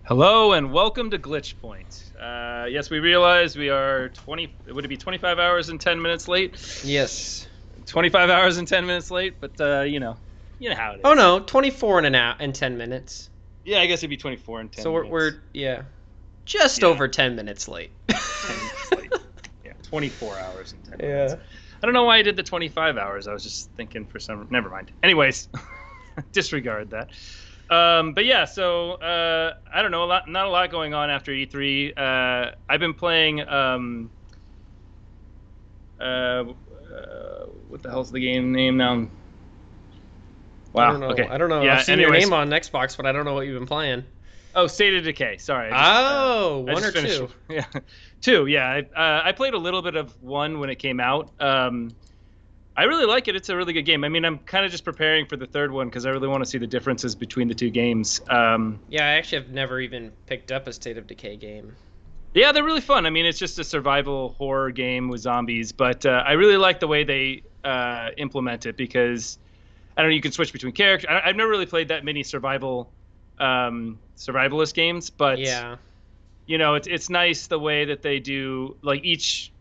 Hello and welcome to Glitch Point. Yes, we realize we are 20. Would it be 25 hours and 10 minutes late? Yes. 25 hours and 10 minutes late, but you know how it Oh is. no, 24 and 10 minutes. Yeah, I guess it'd be 24 and 10 So minutes. we're yeah, just Yeah. over 10 minutes late. 10 minutes late. Yeah, 24 hours and 10 minutes. Yeah. I don't know why I did the 25 hours. I was just thinking for some. Never mind. Anyways, disregard that. But yeah, so I don't know, not a lot going on after E3. I've been playing. What the hell's the game name now? I Wow. don't know. Okay. I don't know. Yeah. I've seen your Anyways. name on Xbox, but I don't know what you've been playing. Oh, State of Decay. Sorry. I One just or finished. two. Yeah, two. Yeah. I played a little bit of one when it came out. I really like it. It's a really good game. I mean, I'm kind of just preparing for the third one because I really want to see the differences between the two games. Yeah, I actually have never even picked up a State of Decay game. Yeah, they're really fun. I mean, it's just a survival horror game with zombies, but I really like the way they implement it because I don't know. You can switch between characters. I've never really played that many survivalist games, but Yeah. it's nice the way that they do. Like each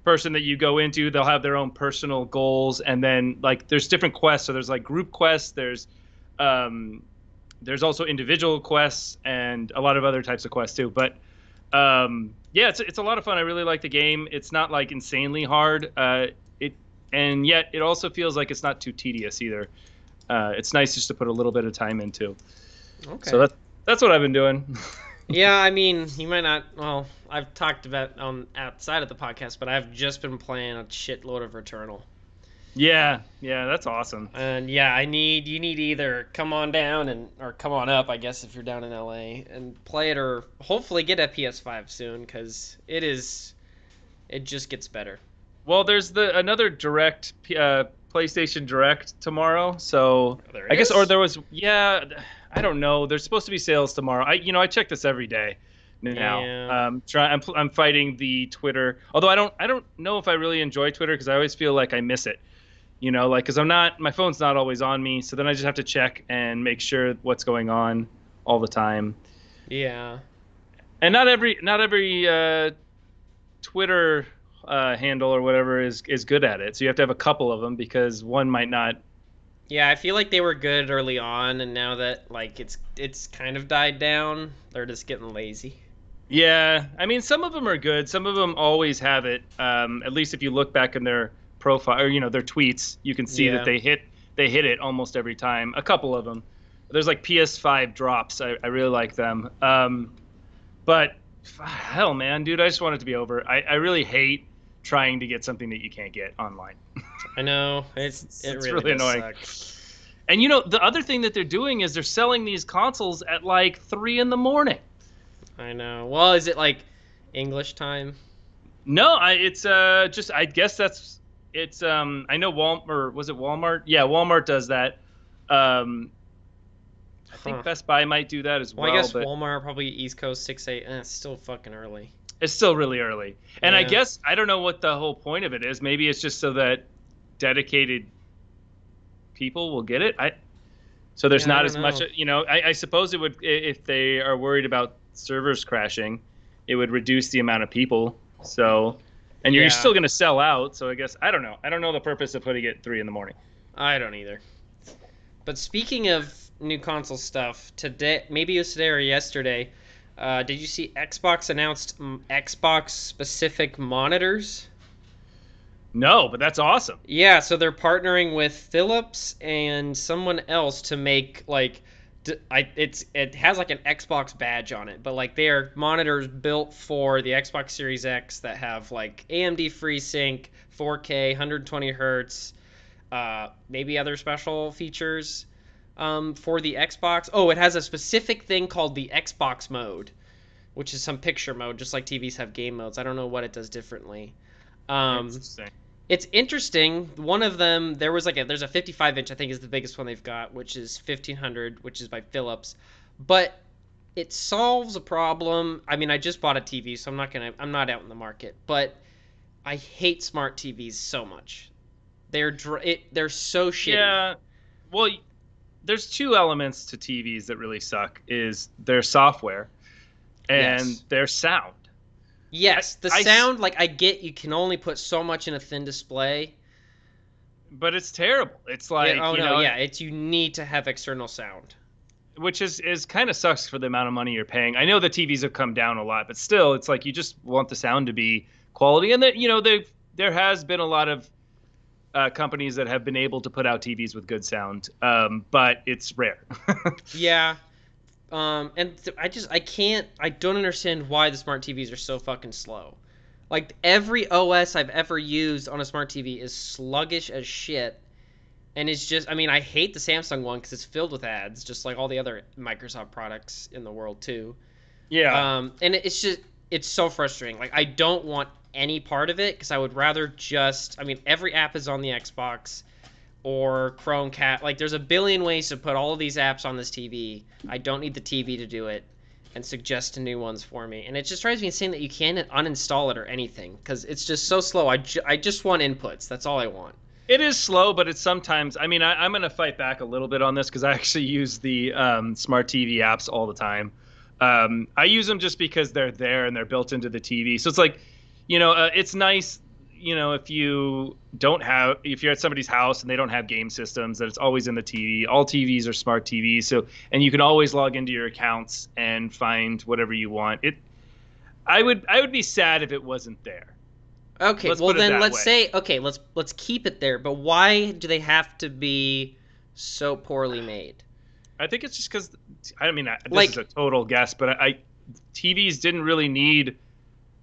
person that you go into, they'll have their own personal goals, and then like there's different quests. So there's like group quests. There's also individual quests and a lot of other types of quests too. But yeah, it's a lot of fun. I really like the game. It's not like insanely hard. And yet it also feels like it's not too tedious either. It's nice just to put a little bit of time into. Okay. So that's what I've been doing. Yeah, I mean, you might not. Well, I've talked about outside of the podcast, but I've just been playing a shitload of Returnal. Yeah, that's awesome. And yeah, you need either come on down or come on up, I guess, if you're down in LA and play it, or hopefully get a PS5 soon because it just gets better. Well, there's another direct PlayStation Direct tomorrow, so There I guess, is? or there was, yeah, I don't know. There's supposed to be sales tomorrow. I check this every day now. Yeah. I'm fighting the Twitter, although I don't know if I really enjoy Twitter because I always feel like I miss it. Like because my phone's not always on me, so then I just have to check and make sure what's going on all the time. Yeah. And not every Twitter handle or whatever is good at it. So you have to have a couple of them because one might not. Yeah, I feel like they were good early on, and now that like it's kind of died down, they're just getting lazy. Yeah, I mean some of them are good. Some of them always have it. At least if you look back in their profile or their tweets, you can see that Yeah. they hit it almost every time. A couple of them. There's like PS5 drops. I really like them. But hell, man, dude, I just want it to be over. I really hate trying to get something that you can't get online. I know It's it really really does annoying. suck. And the other thing that they're doing is they're selling these consoles at like 3 in the morning. I know. Well, is it like English time? No, it's just I guess it's I know Walmart, or was it Walmart? Yeah, Walmart does that. I think Huh. Best Buy might do that as well. Well, I guess but Walmart probably East Coast 6 8, and it's still fucking early. it's still really early. And I Yeah. guess I don't know what the whole point of it is. Maybe it's just so that dedicated people will get it. So there's Yeah, I not don't as much. know. I suppose it would, if they are worried about servers crashing, it would reduce the amount of people. So, and you're Yeah. still going to sell out. So I guess I don't know. I don't know the purpose of putting it at 3 in the morning. I don't either. But speaking of new console stuff, today, maybe it was today or yesterday, did you see Xbox announced Xbox specific monitors? No, but that's awesome. Yeah, so they're partnering with Philips and someone else to make like it has like an Xbox badge on it, but like they are monitors built for the Xbox Series X that have like AMD FreeSync, 4K, 120 hertz, maybe other special features for the Xbox. Oh, it has a specific thing called the Xbox mode, which is some picture mode, just like TVs have game modes. I don't know what it does differently. Interesting. It's interesting. One of them, there's a 55 inch, I think is the biggest one they've got, which is 1500, which is by Philips. But it solves a problem. I mean, I just bought a TV, so I'm not out in the market. But I hate smart TVs so much. They're so shitty. Yeah. Well, there's two elements to TVs that really suck. Is their software. and Yes. their sound. I, Yes, the I, sound, like I get you can only put so much in a thin display. but it's terrible. It's like, Oh no, yeah, it's you need to have external sound. which is kind of sucks for the amount of money you're paying. I know the TVs have come down a lot, but still, it's like you just want the sound to be quality. And that there has been a lot of companies that have been able to put out TVs with good sound, but it's rare. Yeah. I don't understand why the smart TVs are so fucking slow. Like every OS I've ever used on a smart TV is sluggish as shit. And it's just, I mean, I hate the Samsung one because it's filled with ads, just like all the other Microsoft products in the world too. Yeah, And it's just, it's so frustrating. Like I don't want any part of it because I would rather just, I mean, every app is on the Xbox or Chromecast. Like there's a billion ways to put all of these apps on this TV. I don't need the TV to do it and suggest new ones for me. And it just drives me insane that you can't uninstall it or anything because it's just so slow. I just want inputs. That's all I want. it is slow, but it's sometimes. I mean, I'm going to fight back a little bit on this because I actually use the smart TV apps all the time. I use them just because they're there and they're built into the TV. So it's like, it's nice, if you're at somebody's house and they don't have game systems, that it's always in the TV. All TVs are smart TVs, so and you can always log into your accounts and find whatever you want. I would be sad if it wasn't there. Okay, Let's well put it then that let's way. say okay, let's keep it there. But why do they have to be so poorly made? I think it's just because I mean this is Like a total guess, but TVs didn't really need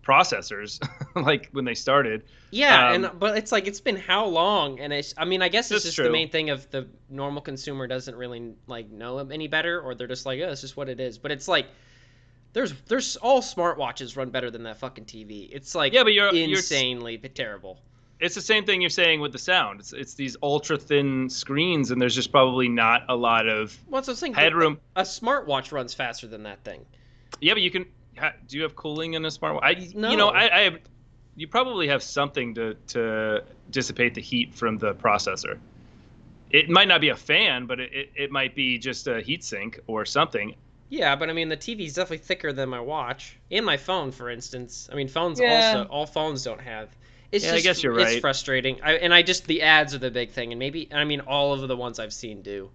processors like when they started. yeah, and Um, but it's like it's been how long? And I mean, I guess it's that's just the true. main thing of the normal consumer doesn't really like know any better, or they're just like, oh, it's just what it is. But it's like there's all smartwatches run better than that fucking TV. It's like Yeah, but you're insanely terrible. it's the same thing you're saying with the sound. It's these ultra thin screens, and there's just probably not a lot of What's the thing? headroom. A smartwatch runs faster than that thing. Yeah, but you can. Do you have cooling in a smartwatch? No. I have. You probably have something to dissipate the heat from the processor. It might not be a fan, but it might be just a heat sink or something. Yeah, but I mean the TV's definitely thicker than my watch and my phone, for instance. I mean phones also Yeah. all phones don't have. It's Yeah, I just guess you're it's right. frustrating. I just the ads are the big thing, and maybe I mean all of the ones I've seen do.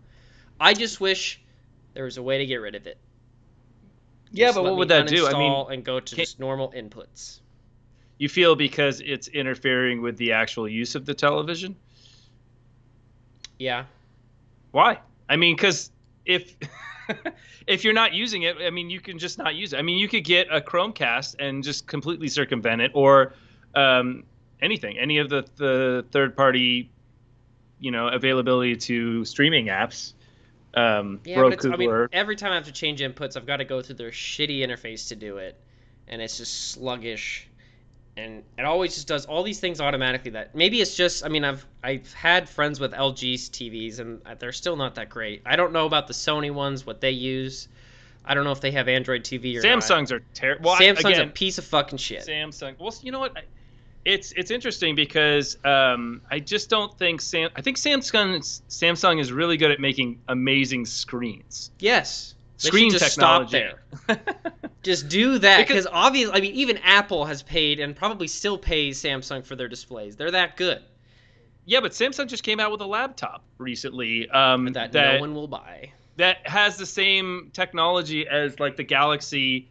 I just wish there was a way to get rid of it. Yeah, Just but let what me would that do? I mean, uninstall and go to can, just normal inputs. you feel because it's interfering with the actual use of the television? Yeah. Why? I mean, because if if you're not using it, I mean, you can just not use it. I mean, you could get a Chromecast and just completely circumvent it, or um, anything, any of the third party, availability to streaming apps, Yeah, but it's I Roku mean or every time I have to change inputs, I've got to go through their shitty interface to do it, and it's just sluggish. And it always just does all these things automatically that maybe it's just I mean I've had friends with LG's TVs and they're still not that great. I don't know about the Sony ones what they use. I don't know if they have Android TV or not. Samsungs are terrible. Well, Samsung's a again, piece of fucking shit. Samsung. Well, you know what? It's interesting because I just don't think I think Samsung is really good at making amazing screens. Yes. They should Screen just stop technology. there. Just do that Because because obviously I mean even Apple has paid and probably still pays Samsung for their displays. They're that good yeah, but Samsung just came out with a laptop recently that no that one will buy. that has the same technology as like the Galaxy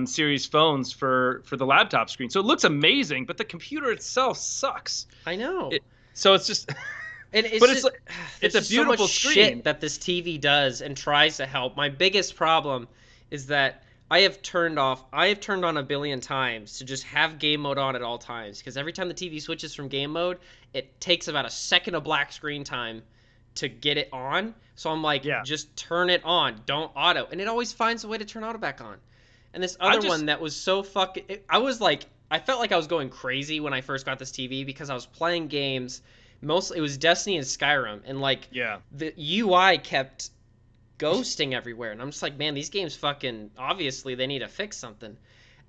series phones for the laptop screen. So it looks amazing, but the computer itself sucks. I know. So it's just, And it's but it's just like there's it's a just so much beautiful screen. shit that this TV does and tries to help. My biggest problem is that I have turned on a billion times to just have game mode on at all times because every time the TV switches from game mode, it takes about a second of black screen time to get it on. So I'm like, Yeah, just turn it on, don't auto, and it always finds a way to turn auto back on. And this I'm other just one that was so fucking, I was like, I felt like I was going crazy when I first got this TV because I was playing games. Mostly it was Destiny and Skyrim, and like yeah. the UI kept ghosting everywhere, and I'm just like, man, these games fucking obviously they need to fix something.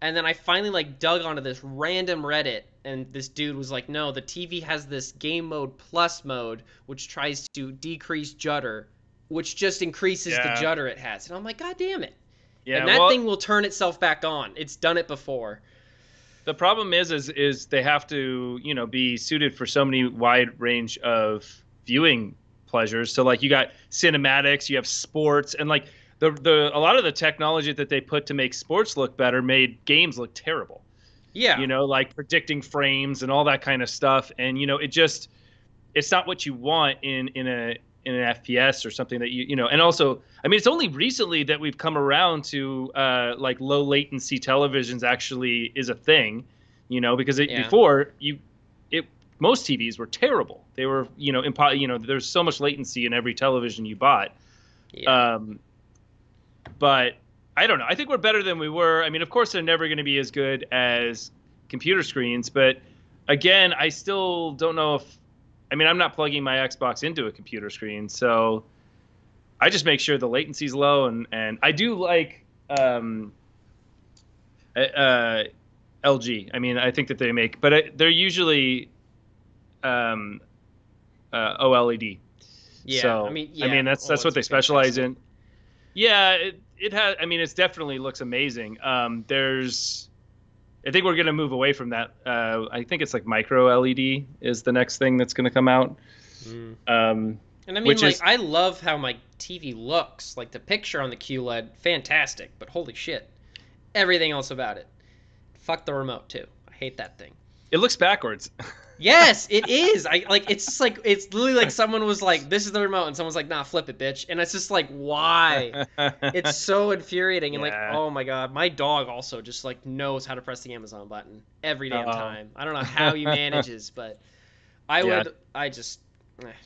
And then I finally like dug onto this random Reddit, and this dude was like, no, the TV has this game mode plus mode, which tries to decrease judder, which just increases the Yeah. judder it has. And I'm like, god damn it. Yeah, And that well, thing will turn itself back on. It's done it before. the problem is they have to, be suited for so many wide range of viewing pleasures. So like you got cinematics, you have sports, and like the a lot of the technology that they put to make sports look better made games look terrible. Yeah. Like predicting frames and all that kind of stuff. And it's not what you want in an FPS or something that and also, I mean, it's only recently that we've come around to like low latency televisions actually is a thing, because Yeah. before it most TVs were terrible. They were, there's so much latency in every television you bought. Yeah. Um, but I don't know. I think we're better than we were. I mean, of course, they're never going to be as good as computer screens, but again, I still don't know if. I mean, I'm not plugging my Xbox into a computer screen, so I just make sure the latency's low, and I do like uh, LG. I mean, I think that they make, but they're usually um, OLED. Yeah. I So mean, I yeah. mean, that's Oh, what it's they specialize fantastic. in. Yeah, it has. I mean, it's definitely looks amazing. I think we're going to move away from that. I think it's like micro LED is the next thing that's going to come out. Mm. Um, And I mean, which like, is I love how my TV looks. Like, the picture on the QLED, fantastic. But holy shit. Everything else about it. Fuck the remote, too. I hate that thing. it looks backwards. Yes, it is. I like it's just like it's literally like someone was like, "This is the remote," and someone's like, "Nah, flip it, bitch." And it's just like, why? It's so infuriating and like, Yeah. oh my god, my dog also just like knows how to press the Amazon button every damn Oh. time. I don't know how he manages, but I Yeah. would. I just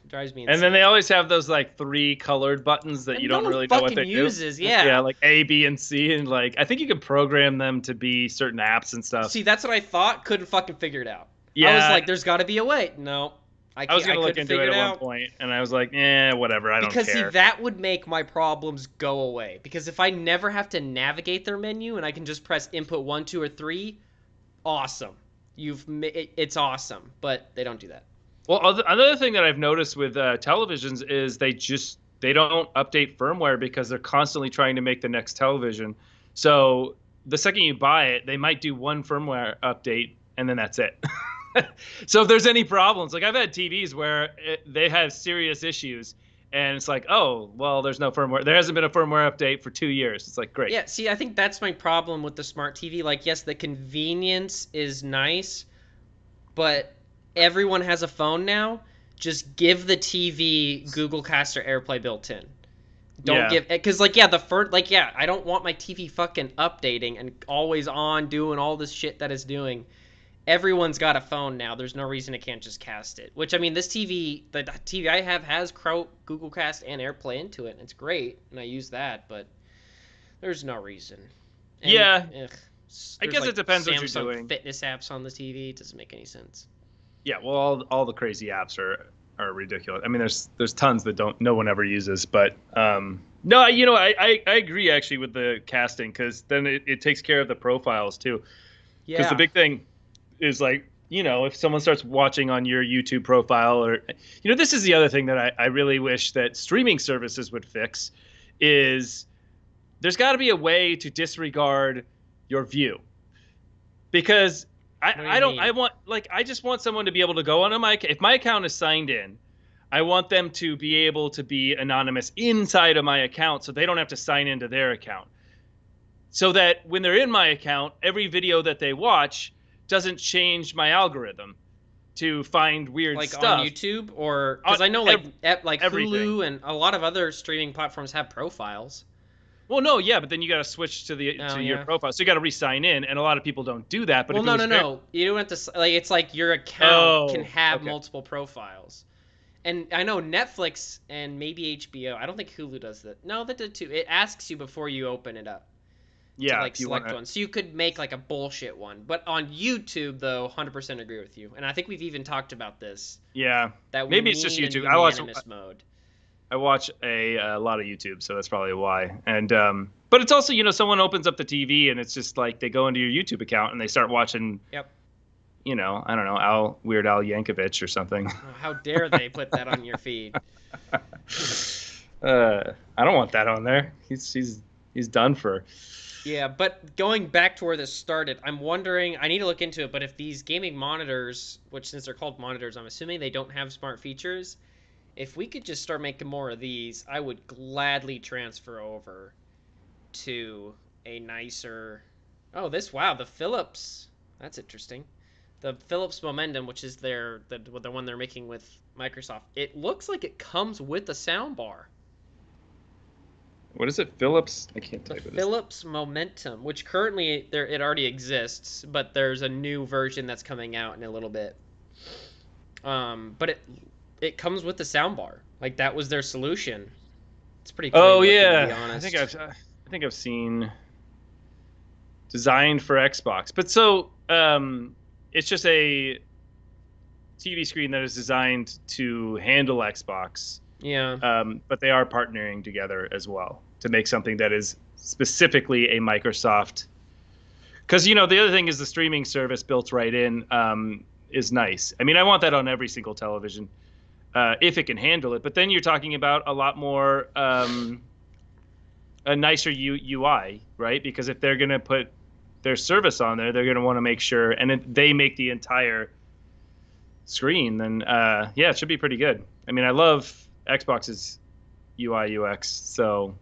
drives me And then insane. they always have those like three colored buttons that you And no don't one really know what fucking they do. uses. Yeah, Yeah. like A, B, and C, and like I think you can program them to be certain apps and stuff. See, that's what I thought. Couldn't fucking figure it out. I was Yeah, like, "There's got to be a way." No, I I was can't. I gonna look couldn't into figure it it at one out. point, and I was like, whatever, I don't Because see, care. that would make my problems go away. Because if I never have to navigate their menu and I can just press input one, two, or three, awesome. It's awesome. But they don't do that. Well, another thing that I've noticed with televisions is they don't update firmware because they're constantly trying to make the next television. So the second you buy it, they might do one firmware update and then that's it. So if there's any problems, like I've had TVs where they have serious issues, and it's like, oh, well, there's no firmware. There hasn't been a firmware update for 2 years. It's like, great. Yeah, see, I think that's my problem with the smart TV. Like, yes, the convenience is nice, but everyone has a phone now. Just give the TV Google Cast or AirPlay built in. Don't Yeah. give because like yeah the first like yeah I don't want my TV fucking updating and always on doing all this shit that it's doing. Everyone's got a phone now. There's no reason it can't just cast it. Which I mean, this TV, the TV I have has Google Cast and AirPlay into it, and it's great, and I use that. But there's no reason. And Yeah. I there's guess it like depends what you're Samsung doing. fitness apps on the TV. It doesn't make any sense. Yeah, well, all the crazy apps are ridiculous. I mean, there's tons that don't no one ever uses, but no, I agree actually with the casting because then it takes care of the profiles too. Because the Yeah. big thing is like if someone starts watching on your YouTube profile or this is the other thing that I really wish that streaming services would fix is there's got to be a way to disregard your view because What do you I don't I mean? want like I just want someone to be able to go onto my if my account is signed in, I want them to be able to be anonymous inside of my account so they don't have to sign into their account. So that when they're in my account, every video that they watch doesn't change my algorithm to find weird Like on stuff. YouTube or On because I know like everything. Hulu and a lot of other streaming platforms have profiles. Well, no, yeah, but then you got to switch to the Oh to your yeah. profile, so you got to re-sign in, and a lot of people don't do that. But Well, if it no, was no, very, no. You don't have to like. It's like your account can oh, have okay, multiple profiles. And I know Netflix and maybe HBO. I don't think Hulu does that. No, that did too. It asks you before you open it up to yeah, like if you want select to, one. So you could make like a bullshit one. But on YouTube though, 100% agree with you. And I think we've even talked about this yeah, that we maybe it's just need a YouTube. unanimous mode. I watch a lot of YouTube, so that's probably why. And but it's also someone opens up the TV and it's just like they go into your YouTube account and they start watching Yep. I don't know, Weird Al Yankovic or something. Oh, how dare they put that on your feed? I don't want that on there. He's he's done for. Yeah, but going back to where this started, I'm wondering, I need to look into it, but if these gaming monitors, which since they're called monitors, I'm assuming they don't have smart features, if we could just start making more of these, I would gladly transfer over to a nicer. Oh, wow, the Philips. That's interesting. The Philips Momentum, which is the one they're making with Microsoft. It looks like it comes with a sound bar. What is it? Philips? I can't The type it. Philips Momentum, which currently it already exists, but there's a new version that's coming out in a little bit. But it comes with the soundbar. Like that was their solution. It's pretty Oh clean looking, to be yeah, honest. I think I've seen designed for Xbox, but so it's just a TV screen that is designed to handle Xbox. Yeah. But they are partnering together as well to make something that is specifically a Microsoft. Because the other thing is the streaming service built right in is nice. I mean, I want that on every single television if it can handle it. But then you're talking about a lot more a nicer UI, right? Because if they're going to put their service on there, they're going to want to make sure, and they make the entire screen, then yeah, it should be pretty good. I mean, I love Xbox's UI UX, so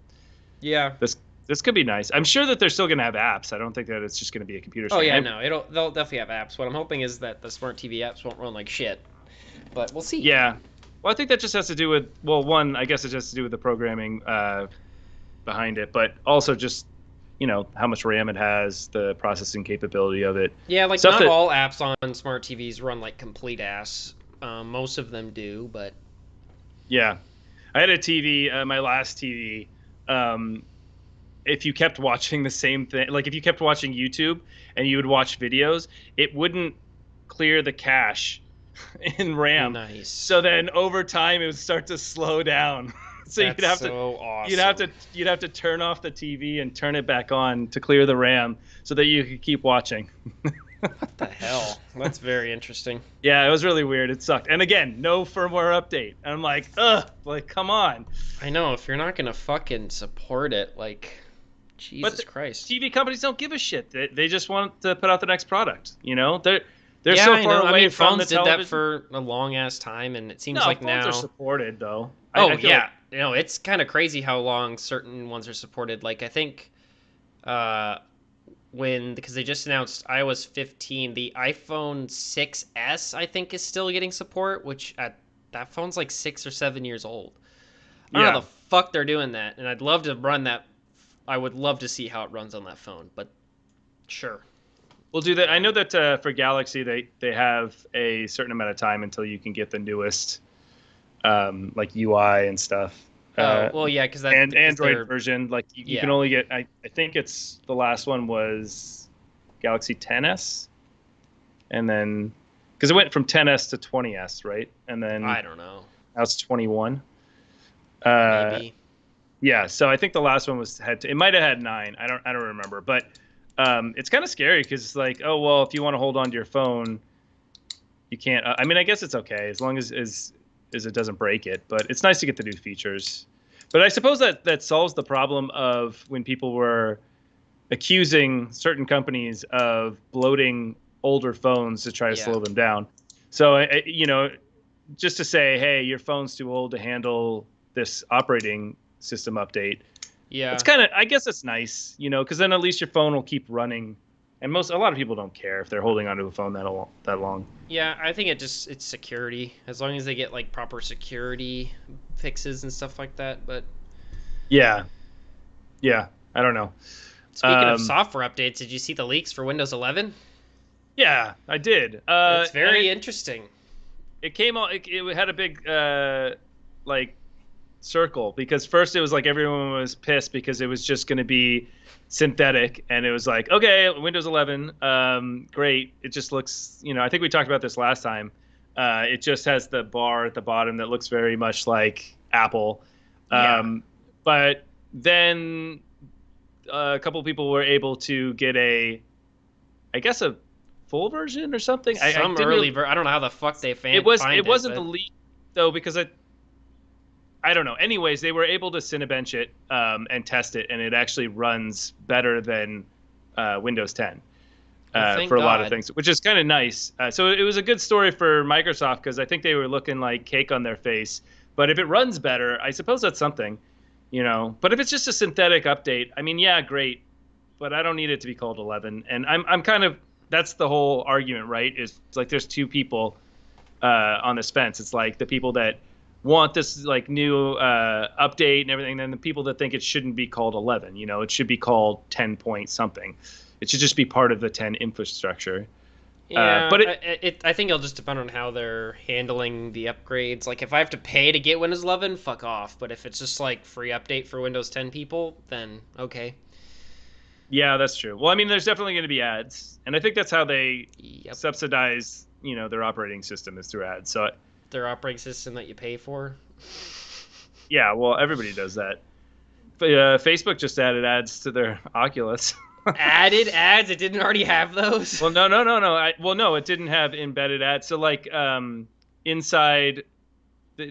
Yeah. this could be nice. I'm sure that they're still going to have apps. I don't think that it's just going to be a computer Oh screen. yeah, no, they'll definitely have apps. What I'm hoping is that the smart TV apps won't run like shit. But we'll see. Yeah. Well, I think that just has to do with, well, one, I guess it has to do with the programming behind it, but also just how much RAM it has, the processing capability of it. Yeah, like Stuff not that, all apps on smart TVs run like complete ass. Most of them do, but yeah. I had a TV, my last TV. If you kept watching the same thing, like if you kept watching YouTube and you would watch videos, it wouldn't clear the cache in RAM. nice. So then over time it would start to slow down. So That's so awesome. you'd have to turn off the TV and turn it back on to clear the RAM so that you could keep watching. What the hell? That's very interesting. Yeah, it was really weird. It sucked. And again, no firmware update. And I'm like, ugh, like come on. I know, if you're not gonna fucking support it, like, Jesus Christ. TV companies don't give a shit. They just want to put out the next product. They're Yeah, so I far know. away from phones the did television. that for a long ass time, and it seems No, like phones now. are supported though. Oh I feel yeah, it's kind of crazy how long certain ones are supported. Like I think, because they just announced iOS 15, the iPhone 6s I think is still getting support, which that phone's like 6 or 7 years old. I don't know how the fuck they're doing that, and I'd love to run that. I would love to see how it runs on that phone, but sure. We'll do that. I know that for Galaxy, they have a certain amount of time until you can get the newest like UI and stuff. Well, yeah, because that and Android their- version, like you Yeah. can only get. I think it's the last one was Galaxy 10s, and then because it went from 10s to 20s, right? And then I don't know. now it's 21. Maybe. Yeah, so I think the last one it might have had 9. I don't remember, but it's kind of scary because it's like, oh well, if you want to hold on to your phone, you can't. I mean, I guess it's okay as long as it doesn't break it. But it's nice to get the new features. But I suppose that solves the problem of when people were accusing certain companies of bloating older phones to try to slow them down. So just to say, hey, your phone's too old to handle this operating system update. Yeah. It's kind of, I guess it's nice, because then at least your phone will keep running. And a lot of people don't care if they're holding onto a phone that long. Yeah, I think it's security. As long as they get like proper security fixes and stuff like that. But yeah, I don't know. Speaking of software updates, did you see the leaks for Windows 11? Yeah, I did. It's very interesting. It came out. It had a big circle because first it was like everyone was pissed because it was just going to be synthetic, and it was like, okay, Windows 11, great. It just looks, I think we talked about this last time. It just has the bar at the bottom that looks very much like Apple. But then a couple of people were able to get a full version or something. I don't know how the fuck they found it wasn't the leak though, because I don't know. Anyways, they were able to Cinebench it and test it, and it actually runs better than Windows 10 Well, for thank a lot of God. things, which is kind of nice. So it was a good story for Microsoft because I think they were looking like cake on their face. But if it runs better, I suppose that's something, you know. But if it's just a synthetic update, I mean, yeah, great, but I don't need it to be called 11. And I'm kind of that's the whole argument, right? Is it's like there's two people on this fence. It's like the people that want this like new update and everything, and then the people that think it shouldn't be called 11. You know, it should be called 10 point something. It should just be part of the 10 infrastructure. Yeah, But it, I think it'll just depend on how they're handling the upgrades. Like, if I have to pay to get Windows 11, fuck off. But if it's just like free update for Windows 10 people, then okay. yeah, that's true. Well, I mean, there's definitely going to be ads, and I think that's how they Yep, subsidize, their operating system is through ads. So, their operating system that you pay for. yeah, well, everybody does that. Facebook just added ads to their Oculus. Added ads? It didn't already have those? Well, no, no, no, no. No, it didn't have embedded ads. So like inside,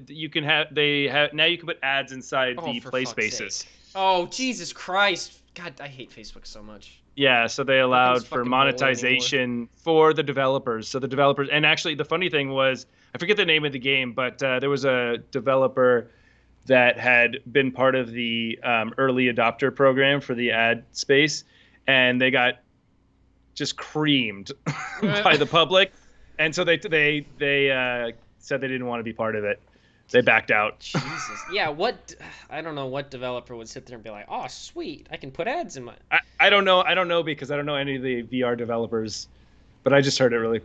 you can have they have now you can put ads inside Oh, the for play fuck's spaces. sake. Oh, Jesus Christ. God, I hate Facebook so much. Yeah, so they Nothing's allowed for fucking holy anymore. monetization for the developers. So the developers, and actually the funny thing was, I forget the name of the game, but there was a developer that had been part of the early adopter program for the ad space, and they got just creamed by the public, and so they said they didn't want to be part of it. They backed out. Jesus. Yeah, what? I don't know what developer would sit there and be like, oh, sweet, I can put ads in my. I don't know. I don't know because I don't know any of the VR developers, but I just heard it really.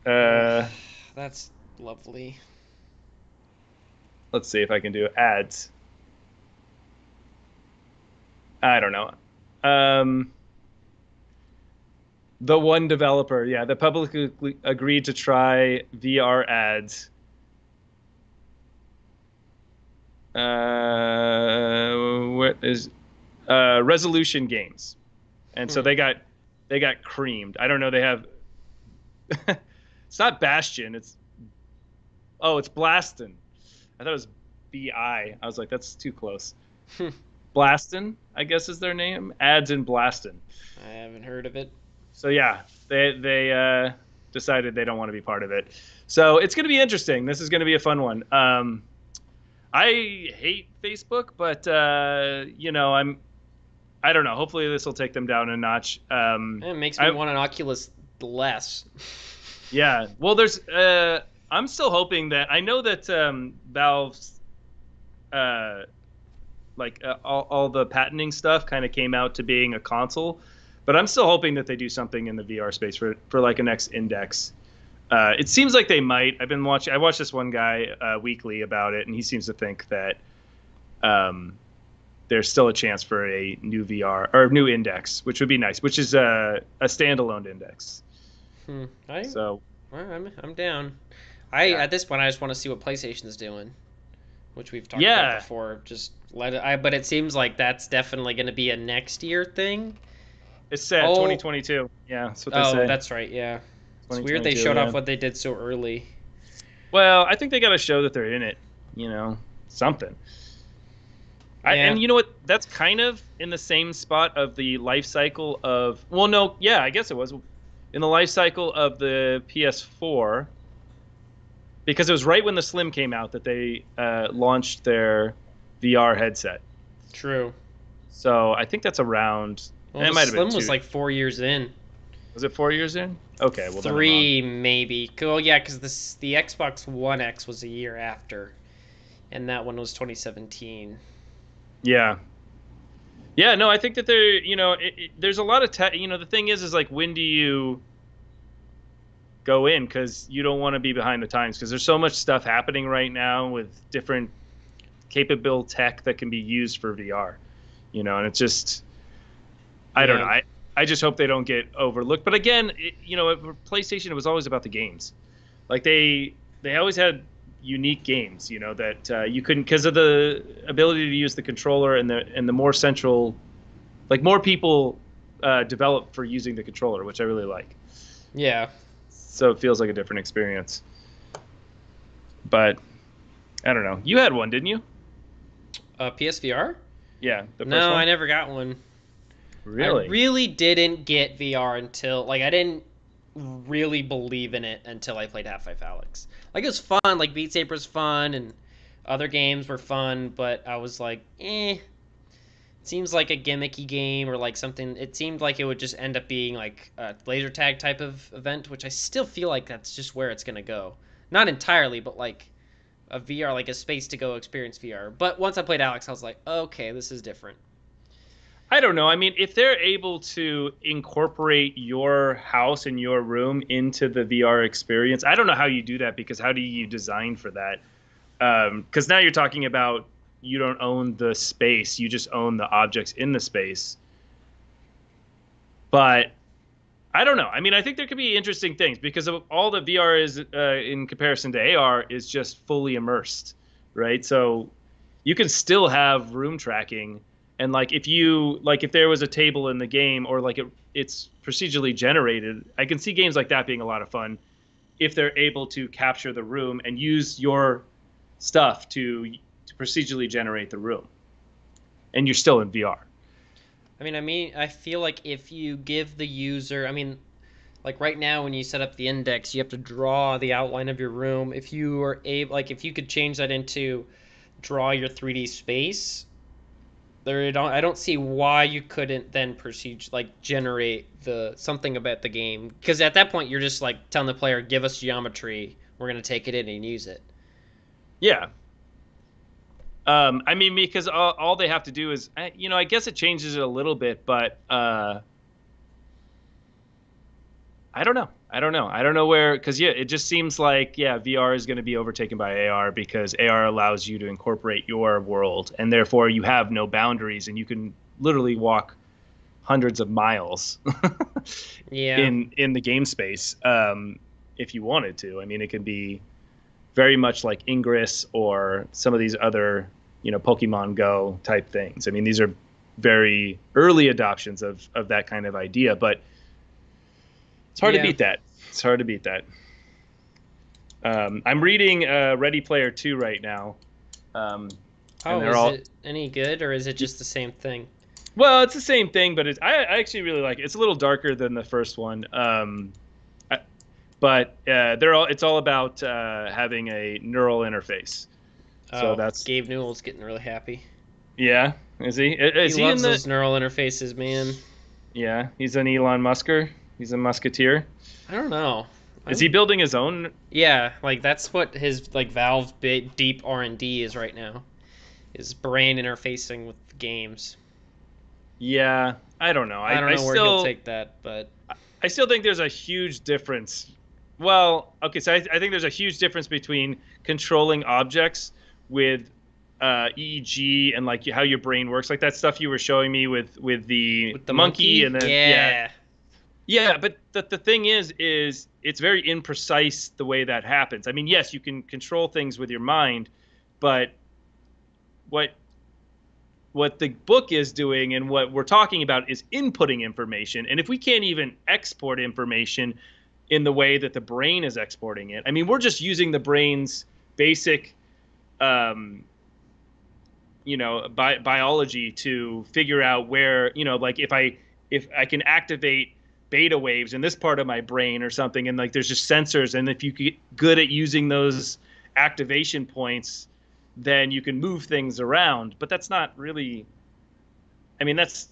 Oh, Uh, that's lovely. let's see if I can do ads. I don't know. Um, the one developer, yeah, the public agreed to try VR ads. What is Resolution Games, and so Hmm. they got creamed. I don't know. They have it's not Bastion. It's Blaston. I thought it was BI. I was like, that's too close. Blaston, I guess is their name. Ads in Blaston. I haven't heard of it. So yeah, they decided they don't want to be part of it. So it's going to be interesting. This is going to be a fun one. I hate Facebook, but I don't know. Hopefully this will take them down a notch. It makes me want an Oculus less. Yeah. Well, I'm still hoping that I know that Valve's uh, all the patenting stuff kind of came out to being a console, but I'm still hoping that they do something in the VR space for like a next index. It seems like they might. I watched this one guy weekly about it, and he seems to think that there's still a chance for a new VR or new index, which would be nice, which is a standalone index. Hmm. So I'm down. I yeah, At this point I just want to see what PlayStation's doing, which we've talked about yeah, before. Just let it. But it seems like that's definitely going to be a next year thing. it's sad. Oh, 2022. Yeah, that's what they oh, say. that's right. Yeah, it's weird they 2022. showed Yeah. off what they did so early. Well, I think they got to show that they're in it. Something. Yeah. And you know what? That's kind of in the same spot of the life cycle of. Well, no, yeah, I guess it was in the life cycle of the PS4 because it was right when the Slim came out that they launched their VR headset. True. So I think that's around. Well, It the might have been Slim was two. like 4 years in. Was it 4 years in? Okay, well then I'm wrong. Three maybe. Oh yeah, because the Xbox One X was a year after, and that one was 2017. Yeah. Yeah, no, I think that there's a lot of the thing is like when do you go in because you don't want to be behind the times because there's so much stuff happening right now with different capable tech that can be used for VR, and it's just I don't know. Yeah. I just hope they don't get overlooked. But again, for PlayStation it was always about the games. Like they always had unique games, that you couldn't because of the ability to use the controller and the more central, like more people develop for using the controller, which I really like. Yeah. So it feels like a different experience. But I don't know. You had one, didn't you? PSVR? Yeah, the first No, I one. never got one. I Really? really didn't get VR until like I didn't really believe in it until I played Half-Life Alyx. Like it was fun, like Beat Saber's fun and other games were fun, but I was like, eh. It seems like a gimmicky game or like something. It seemed like it would just end up being like a laser tag type of event, which I still feel like that's just where it's gonna go. Not entirely, but like a VR, like a space to go experience VR. But once I played Alex, I was like, okay, this is different. I don't know. I mean, if they're able to incorporate your house and your room into the VR experience, I don't know how you do that because how do you design for that? Because now you're talking about you don't own the space, you just own the objects in the space. But I don't know. I mean, I think there could be interesting things because of all the VR is in comparison to AR is just fully immersed, right? So you can still have room tracking, and like if there was a table in the game or like it's procedurally generated, I can see games like that being a lot of fun if they're able to capture the room and use your stuff to procedurally generate the room, and you're still in VR. I feel like if you give the user, like right now when you set up the index, you have to draw the outline of your room. If you are able, like if you could change that into draw your 3D space, I don't see why you couldn't then proceed like generate the something about the game because at that point you're just like telling the player give us geometry, we're going to take it in and use it. Yeah. I mean, because all they have to do is, I guess it changes it a little bit, but I don't know. I don't know. I don't know where, because yeah, it just seems like yeah, VR is going to be overtaken by AR because AR allows you to incorporate your world, and therefore you have no boundaries, and you can literally walk hundreds of miles Yeah. in the game space if you wanted to. I mean, it can be very much like Ingress or some of these other, Pokemon Go type things. I mean, these are very early adoptions of that kind of idea, but it's hard to Yeah. beat that. It's hard to beat that. I'm reading Ready Player Two right now, and Oh, they're is all it any good or is it just the same thing? well. It's the same thing, but I actually really like it. It's a little darker than the first one. But they're all. It's all about having a neural interface. So Oh, that's Gabe Newell's getting really happy. yeah. Is he? He Is he in loves the? those neural interfaces, man. Yeah, he's an Elon Musker. He's a musketeer. I don't know. Is he I'm building his own? Yeah, like that's what his like Valve deep R&D is right now. Is brain interfacing with games. Yeah, I don't know. I don't know where he'll take that, but I still think there's a huge difference. Well, okay, so I think there's a huge difference between controlling objects with EEG and like how your brain works, like that stuff you were showing me with the with the monkey, monkey, and then yeah, yeah. yeah. But the thing is it's very imprecise the way that happens. I mean, yes, you can control things with your mind, but what what the book is doing and what we're talking about is inputting information. And if we can't even export information in the way that the brain is exporting it, I mean, we're just using the brain's basic, um, biology to figure out where, like if I can activate beta waves in this part of my brain or something, and like there's just sensors, and if you get good at using those activation points, then you can move things around. But that's not really. I mean, that's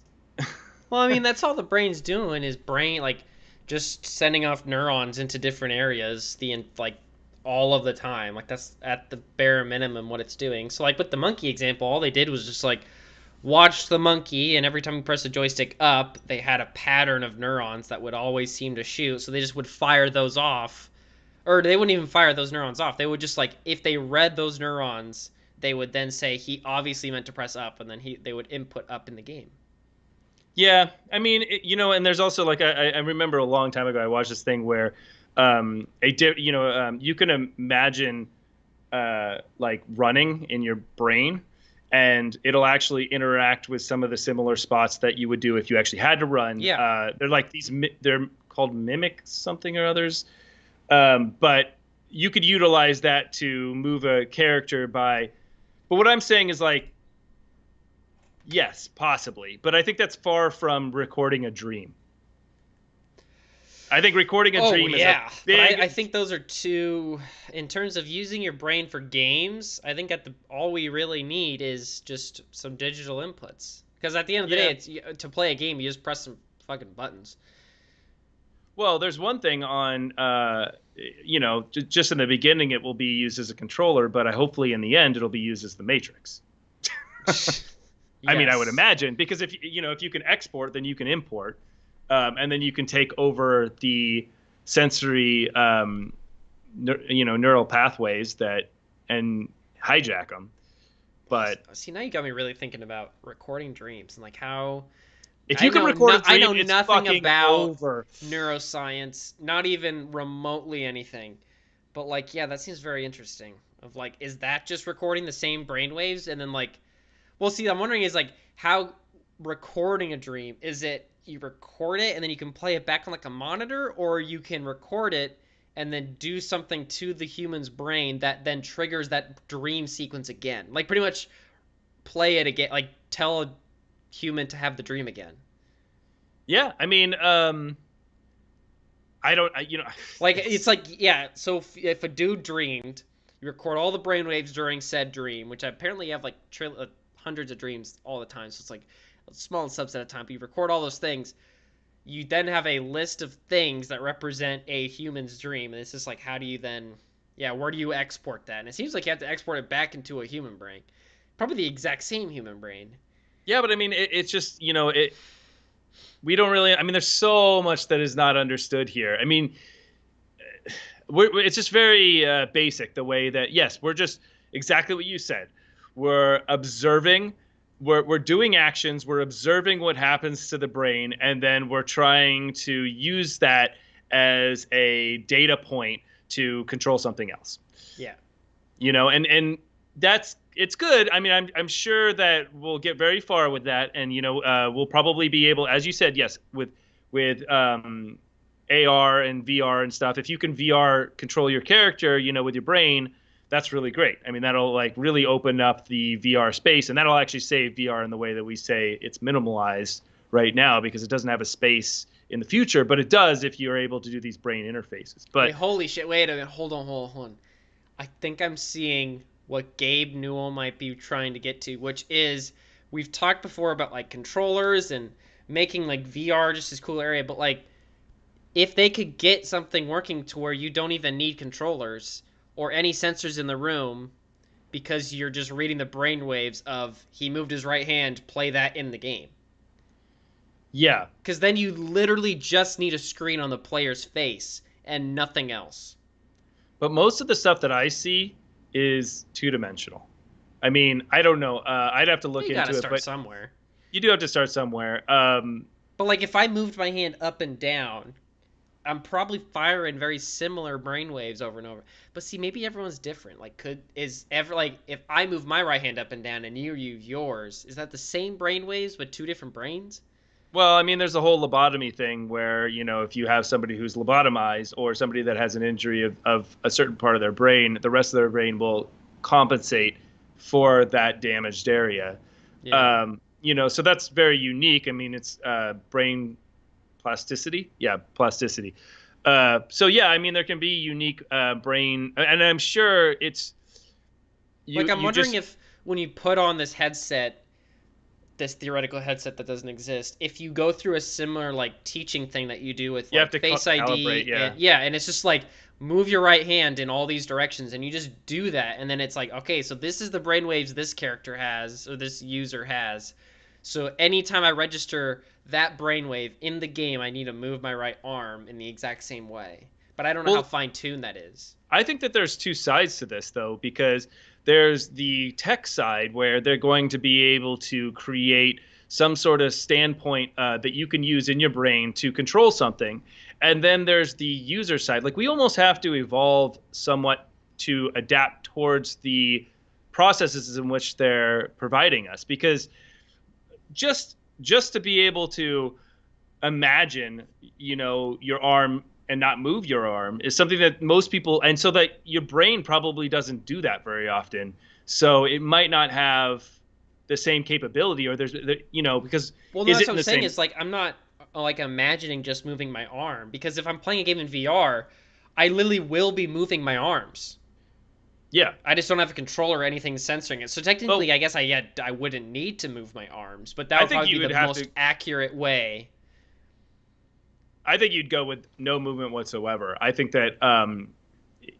Well, that's all the brain's doing is brain like just sending off neurons into different areas like all of the time. Like that's at the bare minimum what it's doing. So like with the monkey example, all they did was just like watch the monkey and every time you press the joystick up, they had a pattern of neurons that would always seem to shoot. So they just would fire those off. Or they wouldn't even fire those neurons off. They would just like if they read those neurons, they would then say he obviously meant to press up and then they would input up in the game. yeah. I mean, and there's also like I remember a long time ago I watched this thing where you can imagine like running in your brain, and it'll actually interact with some of the similar spots that you would do if you actually had to run. Yeah. They're like they're called mimic something or others. But you could utilize that to move a character by. But what I'm saying is like, yes, possibly, but I think that's far from recording a dream. I think recording a Oh dream is a yeah, but I big. think those are two in terms of using your brain for games. I think at the all we really need is just some digital inputs. Because at the end of the day, Yeah. it's to play a game, you just press some fucking buttons. Well, there's one thing on, just in the beginning, it will be used as a controller, but hopefully in the end, it'll be used as the Matrix. I mean, I would Yes. imagine because if you can export, then you can import, and then you can take over the sensory, neural pathways that and hijack them. But See, now you got me really thinking about recording dreams and like how if you can record a I know dream, it's nothing fucking about over. neuroscience, not even remotely anything. But like, yeah, that seems very interesting. Of like, is that just recording the same brainwaves and then like, well, see, I'm wondering is like how recording a dream is it you record it and then you can play it back on like a monitor, or you can record it and then do something to the human's brain that then triggers that dream sequence again. Like pretty much play it again, like tell a human to have the dream again. Yeah, I mean, I don't, Like it's it's like yeah. So if a dude dreamed, you record all the brainwaves during said dream, which apparently you have like hundreds of dreams all the time. So it's like a small subset of time. But you record all those things. You then have a list of things that represent a human's dream, and it's just like how do you then, yeah, where do you export that? And it seems like you have to export it back into a human brain, probably the exact same human brain. yeah, but I mean, it's just we don't really. I mean, there's so much that is not understood here. I mean, it's just very basic the way that yes, we're just exactly what you said. We're observing. We're doing actions. We're observing what happens to the brain, and then we're trying to use that as a data point to control something else. Yeah. And that's it's good. I mean, I'm sure that we'll get very far with that, and we'll probably be able, as you said, yes, with AR and VR and stuff. If you can VR control your character, with your brain, that's really great. I mean, that'll like really open up the VR space, and that'll actually save VR in the way that we say it's minimalized right now because it doesn't have a space in the future, but it does if you're able to do these brain interfaces. Wait, But holy shit! Wait a minute. Hold on. I think I'm seeing what Gabe Newell might be trying to get to, which is we've talked before about like controllers and making like VR just as cool area, but like if they could get something working to where you don't even need controllers or any sensors in the room because you're just reading the brainwaves of he moved his right hand, play that in the game. yeah, Because then you literally just need a screen on the player's face and nothing else. but most of the stuff that I see is two-dimensional. I mean, I don't know. I'd have to Well, look you gotta into it, start but somewhere. you do have to start somewhere. But like if I moved my hand up and down, I'm probably firing very similar brainwaves over and over. But see, maybe everyone's different. Like, is ever like if I move my right hand up and down and you use yours, is that the same brainwaves but two different brains? well, I mean, there's the whole lobotomy thing where, if you have somebody who's lobotomized or somebody that has an injury of a certain part of their brain, the rest of their brain will compensate for that damaged area. Yeah. So that's very unique. I mean, it's brain plasticity. Yeah, plasticity. So yeah, I mean, there can be unique brain, and I'm sure it's you. Like I'm You wondering just if when you put on this headset, this theoretical headset that doesn't exist, if you go through a similar like teaching thing that you do with you have like to Face calibrate. ID Yeah. and yeah, and it's just like move your right hand in all these directions and you just do that and then it's like okay, so this is the brainwaves this character has or this user has. So anytime I register that brainwave in the game, I need to move my right arm in the exact same way. But I don't know how Well, fine-tuned that is. I think that there's two sides to this though, because there's the tech side where they're going to be able to create some sort of standpoint that you can use in your brain to control something. And then there's the user side. Like we almost have to evolve somewhat to adapt towards the processes in which they're providing us because just to be able to imagine your arm and not move your arm is something that most people, and so that your brain probably doesn't do that very often. So it might not have the same capability, or because Well, no, is that's it what in I'm the saying. same? Is like I'm not like imagining just moving my arm because if I'm playing a game in VR, I literally will be moving my arms. Yeah. I just don't have a controller or anything censoring it. So Well, technically, I guess I wouldn't need to move my arms, but that I would think probably you be the would have most to. accurate way. I think you'd go with no movement whatsoever. I think that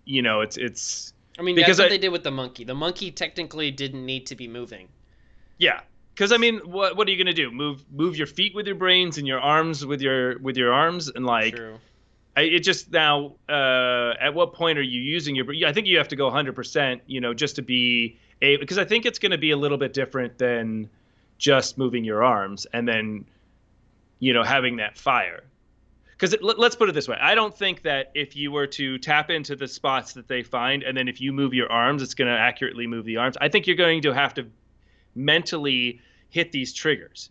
it's I mean, that's because what I they did with the monkey. The monkey technically didn't need to be moving. yeah, because I mean, what are you gonna do? Move your feet with your brains and your arms with your arms, and like True. it just now. At what point are you using your? I think you have to go 100%. Just to be a, because I think it's going to be a little bit different than just moving your arms and then having that fire. Because let's put it this way, I don't think that if you were to tap into the spots that they find and then if you move your arms, it's going to accurately move the arms. I think you're going to have to mentally hit these triggers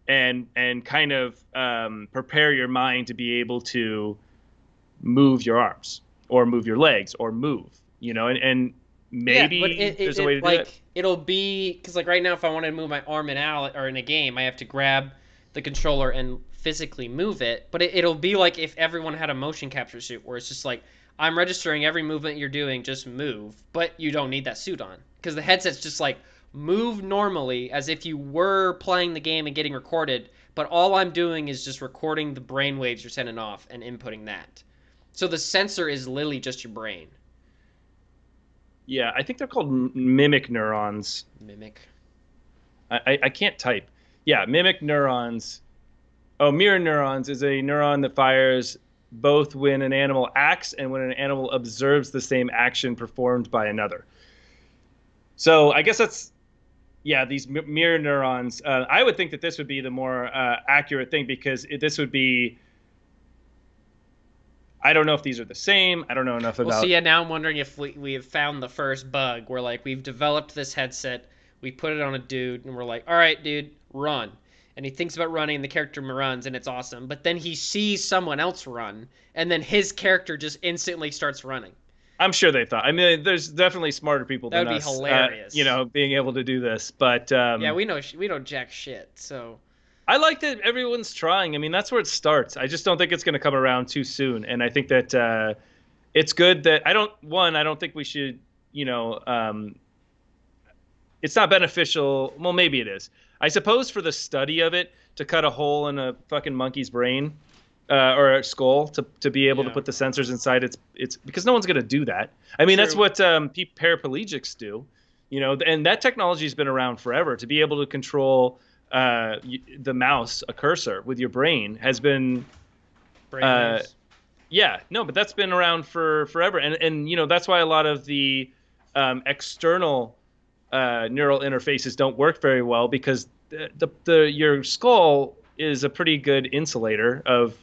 and kind of prepare your mind to be able to move your arms or move your legs or move, and Yeah, but maybe there's a way to do that. like it'll be because like right now, if I want to move my arm in out or in a game, I have to grab the controller and physically move it. But it'll be like if everyone had a motion capture suit, where it's just like I'm registering every movement you're doing, just move, but you don't need that suit on because the headset's just like move normally as if you were playing the game and getting recorded. But all I'm doing is just recording the brainwaves you're sending off and inputting that. So the sensor is literally just your brain. Yeah, I think they're called mimic neurons. Mimic. I can't type. Yeah, mimic neurons. Oh, mirror neurons is a neuron that fires both when an animal acts and when an animal observes the same action performed by another. So I guess that's, yeah, these mirror neurons. I would think that this would be the more accurate thing because this would be. I don't know if these are the same. I don't know enough Well, so about. yeah, now I'm wondering if we have found the first bug where like we've developed this headset, we put it on a dude, and we're like, all right, dude, run. And he thinks about running, and the character runs, and it's awesome. But then he sees someone else run, and then his character just instantly starts running. I'm sure they thought. I mean, there's definitely smarter people That than would be us, hilarious. being able to do this. But Yeah, we know jack shit. So I like that everyone's trying. I mean, that's where it starts. I just don't think it's going to come around too soon. And I think that it's good that I don't think we should, it's not beneficial. Well, maybe it is. I suppose for the study of it, to cut a hole in a fucking monkey's brain or a skull to be able to yeah, put the sensors inside it's because no one's going to do that. I mean, that's true. what paraplegics do, and that technology has been around forever. To be able to control the mouse, a cursor with your brain, has been uh, Brainwaves. yeah, no, but that's been around for forever, and that's why a lot of the external neural interfaces don't work very well because the your skull is a pretty good insulator of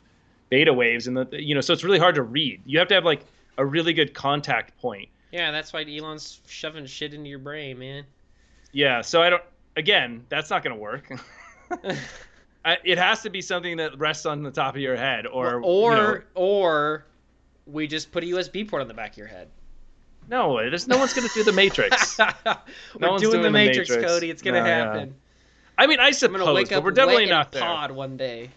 beta waves, and so it's really hard to read. You have to have like a really good contact point. Yeah, that's why Elon's shoving shit into your brain, man. Yeah, so I don't. Again, that's not going to work. It has to be something that rests on the top of your head, Well, or or we just put a USB port on the back of your head. no, there's no one's going to do the Matrix. No We're one's doing the doing the Matrix, Matrix. Cody. It's gonna No, yeah. happen. I mean, I I'm gonna suppose, wake but up we're wet definitely in a not there. pod one day.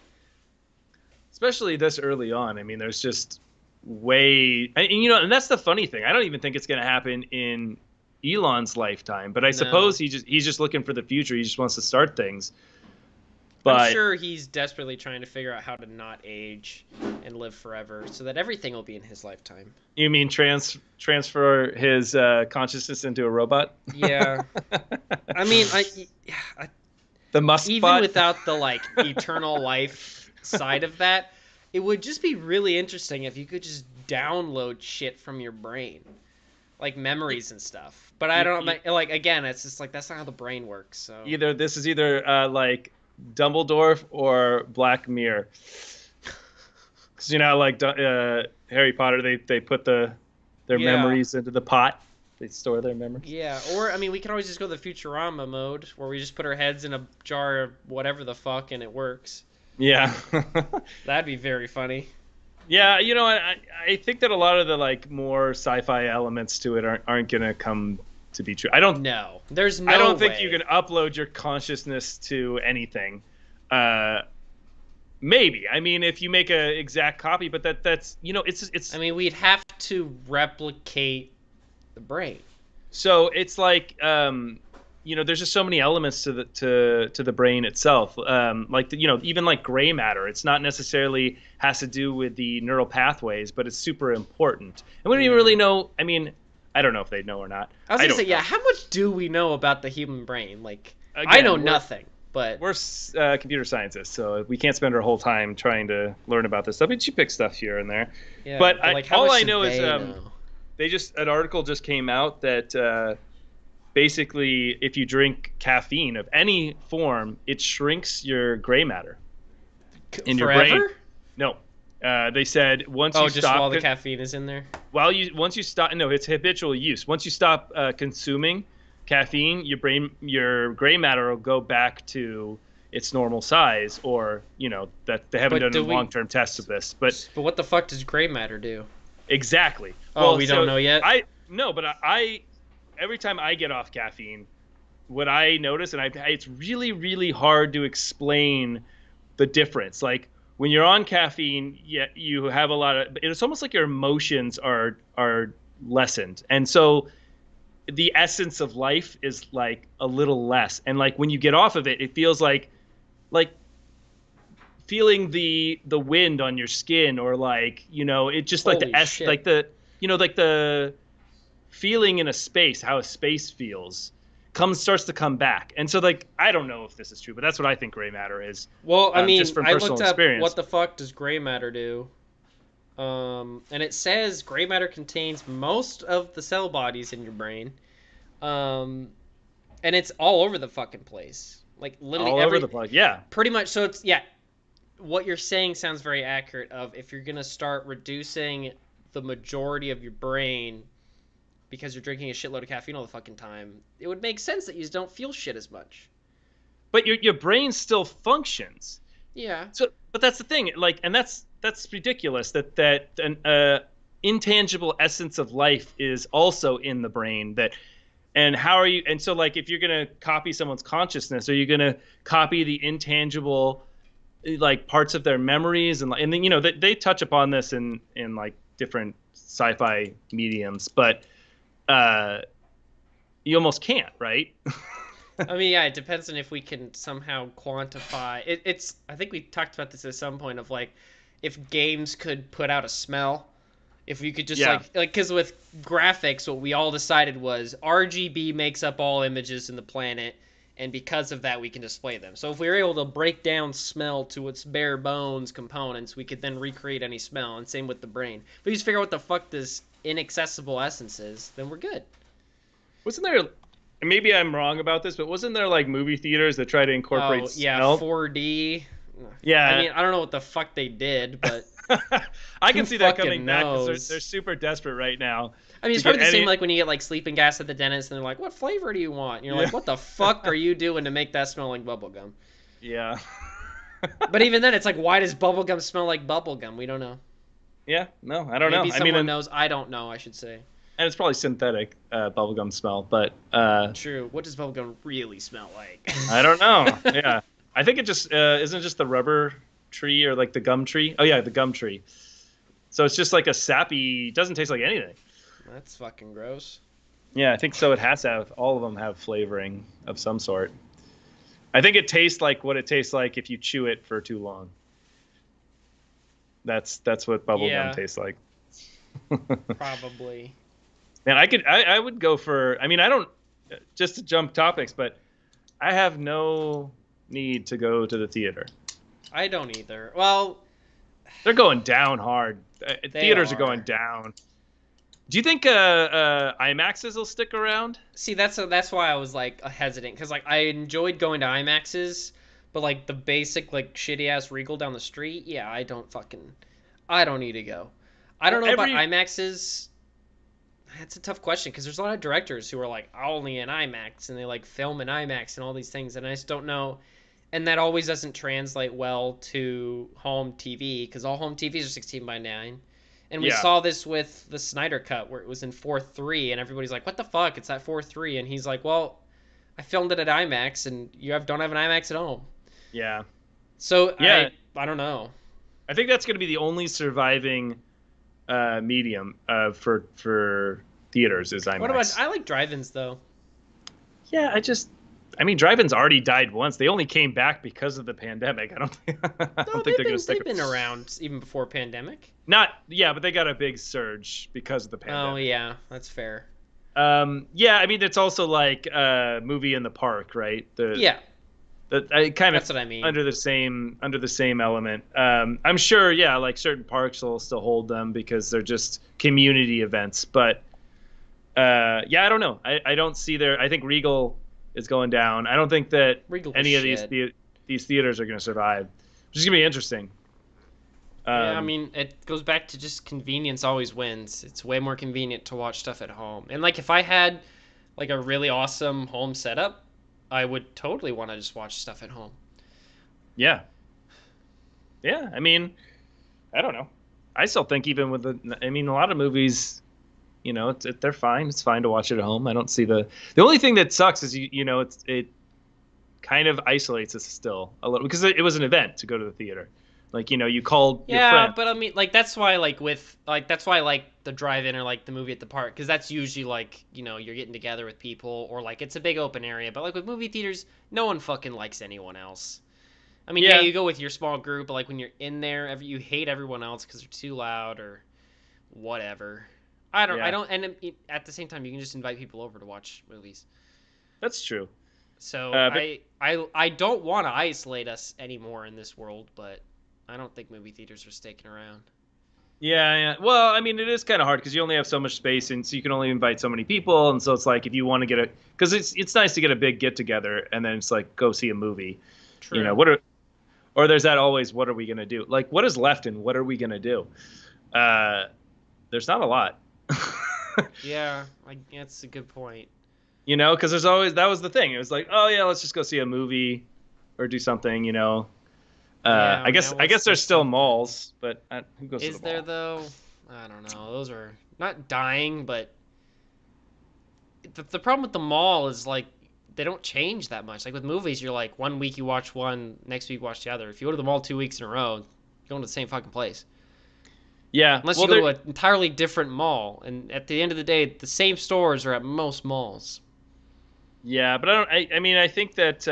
Especially this early on. I mean, there's just way, and that's the funny thing. I don't even think it's going to happen in Elon's lifetime, but I No, suppose he's just looking for the future. He just wants to start things. I'm But sure he's desperately trying to figure out how to not age and live forever, so that everything will be in his lifetime. you mean transfer his consciousness into a robot? Yeah, I mean, I The Musk even bot? without the like eternal life side of that, it would just be really interesting if you could just download shit from your brain, like memories and stuff. But I You- don't you- like again, it's just like that's not how the brain works. So This is either like Dumbledore or Black Mirror. Because like Harry Potter, they put their yeah, memories into the pot. They store their memories. yeah. Or I mean, we can always just go the Futurama mode where we just put our heads in a jar of whatever the fuck and it works. Yeah. That'd be very funny. Yeah, I think that a lot of the like more sci-fi elements to it aren't gonna come to be true. No, there's I no don't think you way. can upload your consciousness to anything. Uh, Maybe. I mean, if you make a exact copy, but that's I it's mean, we'd have to replicate the brain. so it's like there's just so many elements to the brain itself. Like even like gray matter. It's not necessarily has to do with the neural pathways, but it's super important. And we don't even Yeah. really know. I mean, I don't know if they know or not. I was I gonna say, don't yeah. know. How much do we know about the human brain? Like, I know Again, we're nothing, but we're computer scientists, so we can't spend our whole time trying to learn about this stuff. But you pick stuff here and there. yeah. But But like, how all much I do know is they know? an article just came out that basically if you drink caffeine of any form, it shrinks your gray matter in your brain. Forever? No, they said once you Oh, just while stop the caffeine is in there. once you stop, no, it's habitual use. Once you stop consuming caffeine, your gray matter will go back to its normal size, or that they haven't But done do we? long-term tests of this, but But what the fuck does gray matter do? exactly. Oh, Well, we don't so know yet. I no, but I every time I get off caffeine, what I notice, and it's really, really hard to explain the difference. Like when you're on caffeine, yeah, you have a lot of. It's almost like your emotions are lessened, and so the essence of life is like a little less. And like when you get off of it, it feels like feeling the wind on your skin, or like it just like Holy shit. like the like the feeling in a space, how a space feels, starts to come back. And so like I don't know if this is true, but that's what I think gray matter is, Well, I just mean, from I personal looked up what experience. the fuck does gray matter do. And it says gray matter contains most of the cell bodies in your brain. Um, and it's all over the fucking place. Like literally All over every the place. Yeah. pretty much so it's yeah, what you're saying sounds very accurate of if you're going to start reducing the majority of your brain because you're drinking a shitload of caffeine all the fucking time, it would make sense that you just don't feel shit as much. But your brain still functions. Yeah. So, but that's the thing. Like, and that's ridiculous that an intangible essence of life is also in the brain. And how are you? And so, like, if you're gonna copy someone's consciousness, are you gonna copy the intangible, like, parts of their memories? And then they touch upon this in like different sci-fi mediums, but uh, you almost can't, right? I mean, yeah, it depends on if we can somehow quantify it. It's I think we talked about this at some point of like if games could put out a smell, if you could just Yeah. like because with graphics, what we all decided was RGB makes up all images in the planet, and because of that, we can display them. So if we were able to break down smell to its bare bones components, we could then recreate any smell. And same with the brain. If we just figure out what the fuck this inaccessible essence is, then we're good. Wasn't there? Maybe I'm wrong about this, but wasn't there like movie theaters that try to incorporate Oh yeah, smell? 4D. I Yeah. mean, I don't know what the fuck they did, but I who can see that coming fucking back because knows? they're super desperate right now I mean, to it's get probably the same any. like when you get like sleeping gas at the dentist, and they're like, "What flavor do you want?" And you're Yeah. like, "What the fuck are you doing to make that smell like bubblegum?" Yeah. But even then, it's like, why does bubblegum smell like bubblegum? We don't know. Yeah. No, I don't know. Maybe I mean, someone knows. I don't know. I should say. and it's probably synthetic bubblegum smell, but True. What does bubblegum really smell like? I don't know. Yeah. I think it just isn't just the rubber tree or like the gum tree. Oh yeah, the gum tree. So it's just like a sappy. Doesn't taste like anything. That's fucking gross. Yeah, I think so. It has to have all of them have flavoring of some sort. I think it tastes like what it tastes like if you chew it for too long. That's what bubblegum Yeah, tastes like. probably. Man, I would go for. I mean, I don't just to jump topics, but I have no need to go to the theater. I don't either. Well, They're going down hard. they Theaters are going are. down. Do you think IMAXs will stick around? See, that's why I was like hesitant because like I enjoyed going to IMAXs, but like the basic like shitty ass Regal down the street, yeah, I don't need to go. I Well, don't know about every IMAXs. That's a tough question because there's a lot of directors who are like only in IMAX and they like film in IMAX and all these things, and I just don't know. and that always doesn't translate well to home TV because all home TVs are 16:9. And we Yeah. saw this with the Snyder Cut where it was in 4:3, and everybody's like, "What the fuck? It's at 4:3," and he's like, "Well, I filmed it at IMAX, and don't have an IMAX at home." Yeah. So Yeah. I don't know. I think that's going to be the only surviving medium for theaters is What about IMAX. I like drive-ins though. Yeah, I mean, drive-ins already died once. They only came back because of the pandemic. I No, don't think they're going to stick. they've been around even before pandemic. Not, yeah, but they got a big surge because of the Oh pandemic. yeah, that's fair. Yeah, I mean, it's also like a movie in the park, right? Yeah, Kind of that's what I mean. under the same element. I'm sure, yeah, like certain parks will still hold them because they're just community events. But yeah, I don't know. I don't see there. I think Regal is going down. I don't think that Regal was any of these shit. these theaters are going to survive, which is going to be interesting. Yeah, I Um, mean, it goes back to just convenience always wins. It's way more convenient to watch stuff at home. And like if I had like a really awesome home setup, I would totally want to just watch stuff at home. yeah, yeah. I mean, I don't know. I still think even with the, I mean, a lot of movies, they're fine. It's fine to watch it at home. I don't see the only thing that sucks is it kind of isolates us still a little because it was an event to go to the theater. Like, you called your Yeah, friend. but I mean, like that's why like with like that's why I like the drive-in or like the movie at the park because that's usually like you're getting together with people or like it's a big open area. But like with movie theaters, no one fucking likes anyone else. I mean, yeah, Yeah, you go with your small group, but like when you're in there, you hate everyone else because they're too loud or whatever. I yeah, don't, and at the same time, you can just invite people over to watch movies. that's true. So But I don't want to isolate us anymore in this world, but I don't think movie theaters are sticking around. yeah, yeah. Well, I mean, it is kind of hard because you only have so much space, and so you can only invite so many people, and so it's like if you want to get because it's nice to get a big get together, and then it's like go see a movie. True. What are or there's that always what are we gonna do? Like what is left and what are we gonna do? Uh, there's not a lot. Yeah, that's a good point. Because there's always that was the thing. It was like, oh yeah, let's just go see a movie or do something. I Yeah, guess now I guess what's the there's still something? malls, but who goes to the Is there mall? though? I don't know. Those are not dying, but the problem with the mall is like they don't change that much. Like with movies, you're like one week you watch one, next week you watch the other. If you go to the mall 2 weeks in a row, you're going to the same fucking place. Yeah, Unless well, you go there. to an entirely different mall, and at the end of the day, the same stores are at most malls. Yeah, but I don't. I mean, I think that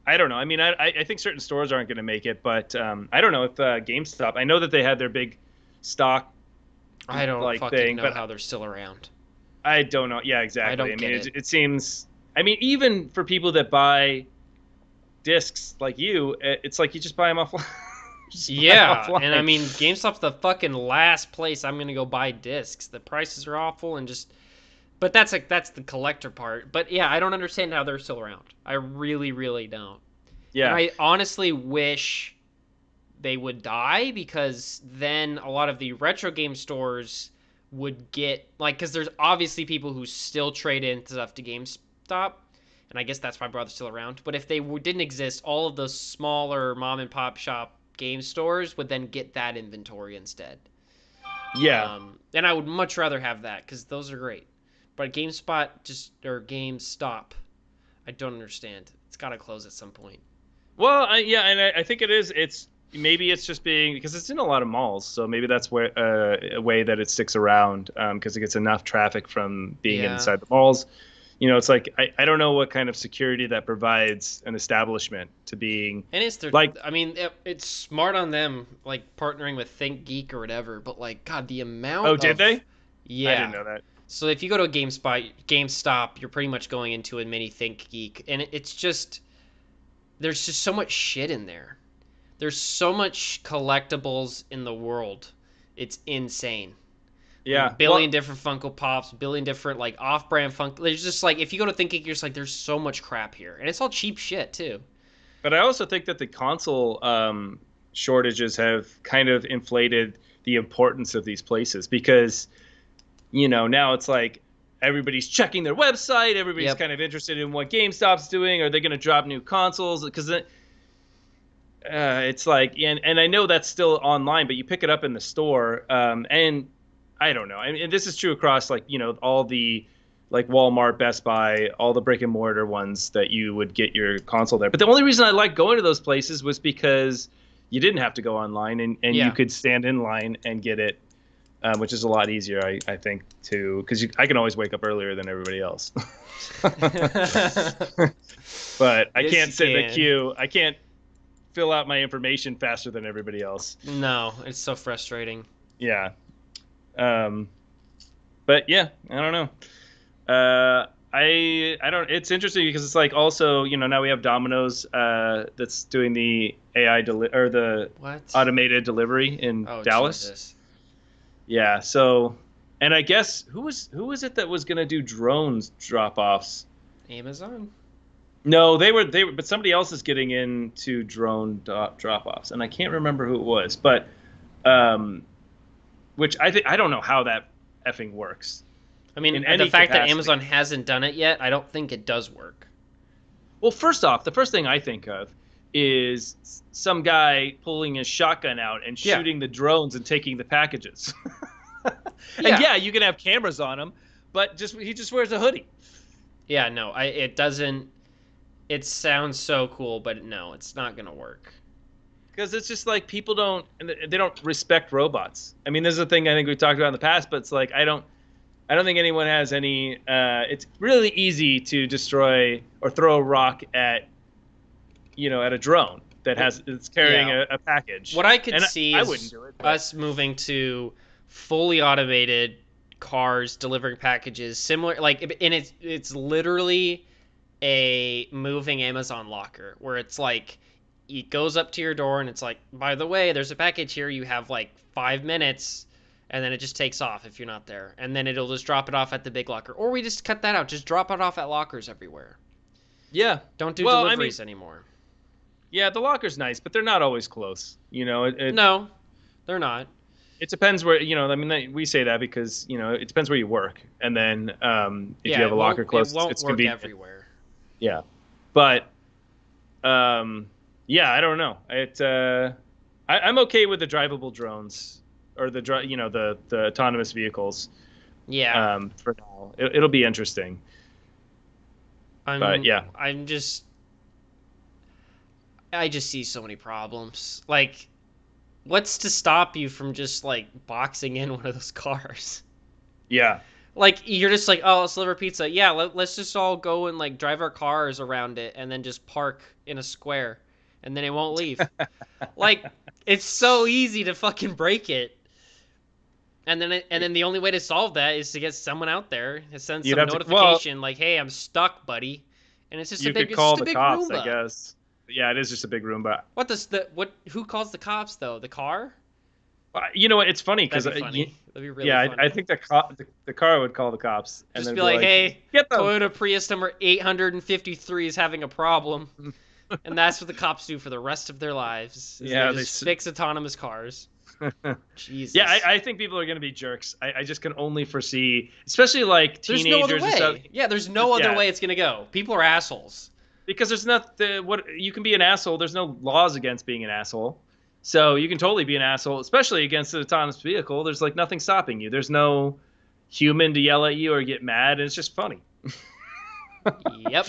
I don't know. I mean, I think certain stores aren't going to make it, but I don't know if GameStop. I know that they had their big stock I don't like fucking thing, know but how they're still around. I don't know. Yeah, I exactly. I don't mean, get it it. it seems. I mean, even for people that buy discs like you, it's like you just buy them offline. Just buy 'em Yeah, and I offline. mean, GameStop's the fucking last place I'm gonna go buy discs. The prices are awful, and just but that's the collector part. But yeah, I don't understand how they're still around. I really, really don't. And Yeah, I honestly wish they would die because then a lot of the retro game stores would get like because there's obviously people who still trade in stuff to GameStop, and I guess that's why Brother's still around. But if they didn't exist, all of those smaller mom and pop shop game stores would then get that inventory instead. yeah. And I would much rather have that because those are great. But GameSpot just or GameStop, I don't understand. It's got to close at some point. Well, yeah, and I think it is. It's maybe it's just being because it's in a lot of malls, so maybe that's where a way that it sticks around because it gets enough traffic from being Yeah, inside the malls. It's like I don't know what kind of security that provides an establishment to being and it's their. like. I mean, it's smart on them, like partnering with Think Geek or whatever. But like, God, the Oh, amount did of they? I didn't yeah. know that. So if you go to a GameStop, you're pretty much going into a mini Think Geek, and it's just there's just so much shit in there. There's so much collectibles in the world. It's insane. Like a Yeah. billion Well, different Funko Pops, billion different like off-brand Funko. There's just like if you go to Think Geek, you're just like there's so much crap here, and it's all cheap shit too. but I also think that the console shortages have kind of inflated the importance of these places because now it's like everybody's checking their website. Everybody's Yep. kind of interested in what GameStop's doing. Are they going to drop new consoles? Because it's like, and I know that's still online, but you pick it up in the store, and I don't know. I mean, this is true across like all the like Walmart, Best Buy, all the brick and mortar ones that you would get your console there. But the only reason I like going to those places was because you didn't have to go online and you Yeah. could stand in line and get it, which is a lot easier, I think, too, because I can always wake up earlier than everybody else. But I Yes, can't you sit in the can. queue. I can't fill out my information faster than everybody else. No, it's so frustrating. Yeah. Um, but yeah, I don't know. I don't. It's interesting because it's like also now we have Domino's that's doing the or the What? automated delivery in Oh, Dallas. Jesus. Yeah. So, and I guess who was it that was gonna do drones drop offs? Amazon? No, they were, but somebody else is getting into drone drop offs, and I can't remember who it was, but um, which I don't know how that effing works I mean, in the any fact that capacity. Amazon hasn't done it yet, I don't think it does work. Well, first off, the first thing I think of is some guy pulling his shotgun out and Yeah. shooting the drones and taking the packages. And Yeah. yeah, you can have cameras on him, but he just wears a hoodie. Yeah, no, it doesn't. It sounds so cool, but no, it's not gonna work. Because it's just like people they don't respect robots. I mean, this is a thing I think we've talked about in the past, but it's like I don't think anyone has any. It's really easy to destroy or throw a rock at at a drone that it's carrying Yeah. a package. What I could And see I wouldn't is do it, but us moving to fully automated cars delivering packages, similar like, and it's literally a moving Amazon locker where it's like it goes up to your door and it's like, by the way, there's a package here. You have like 5 minutes, and then it just takes off if you're not there, and then it'll just drop it off at the big locker. Or we just cut that out. Just drop it off at lockers everywhere. yeah. Don't do Well, I mean, deliveries anymore. yeah, the locker's nice, but they're not always close. No, they're not. It depends where I mean, we say that because it depends where you work, and then if you Yeah, have a locker it close, won't it's work convenient. everywhere. Yeah, but yeah, I don't know. I'm okay with the drivable drones or the autonomous vehicles. Yeah, For now, it'll be interesting. But I'm. yeah, I'm just. I just see so many problems. Like, what's to stop you from just like boxing in one of those cars? yeah, Like, you're just like, oh, let's deliver pizza. Yeah, let's just all go and like drive our cars around it and then just park in a square, and then it won't leave. Like, it's so easy to fucking break it. And then the only way to solve that is to get someone out there to send you'd some have to. Well, notification like, "Hey, I'm stuck, buddy," and it's just you could it's just call a the big cops, I Roomba. guess. Yeah, it is just a big Roomba. What does the what? Who calls the cops though? The car? You know what? It's funny because That'd be funny. That'd be really yeah, funny. I think the car would call the cops and Just then be like, "Hey, "Get them." Toyota Prius number 853 is having a problem," and that's what the cops do for the rest of their lives. Is Yeah, they just fix autonomous cars. Jesus. Yeah, I think people are going to be jerks. I just can only foresee, especially like There's no other teenagers and stuff. way. Yeah, there's no other Yeah. way it's gonna go. People are assholes. Because there's not what you can be an asshole. There's no laws against being an asshole, so you can totally be an asshole, especially against an autonomous vehicle. There's like nothing stopping you. There's no human to yell at you or get mad, and it's just funny. Yep.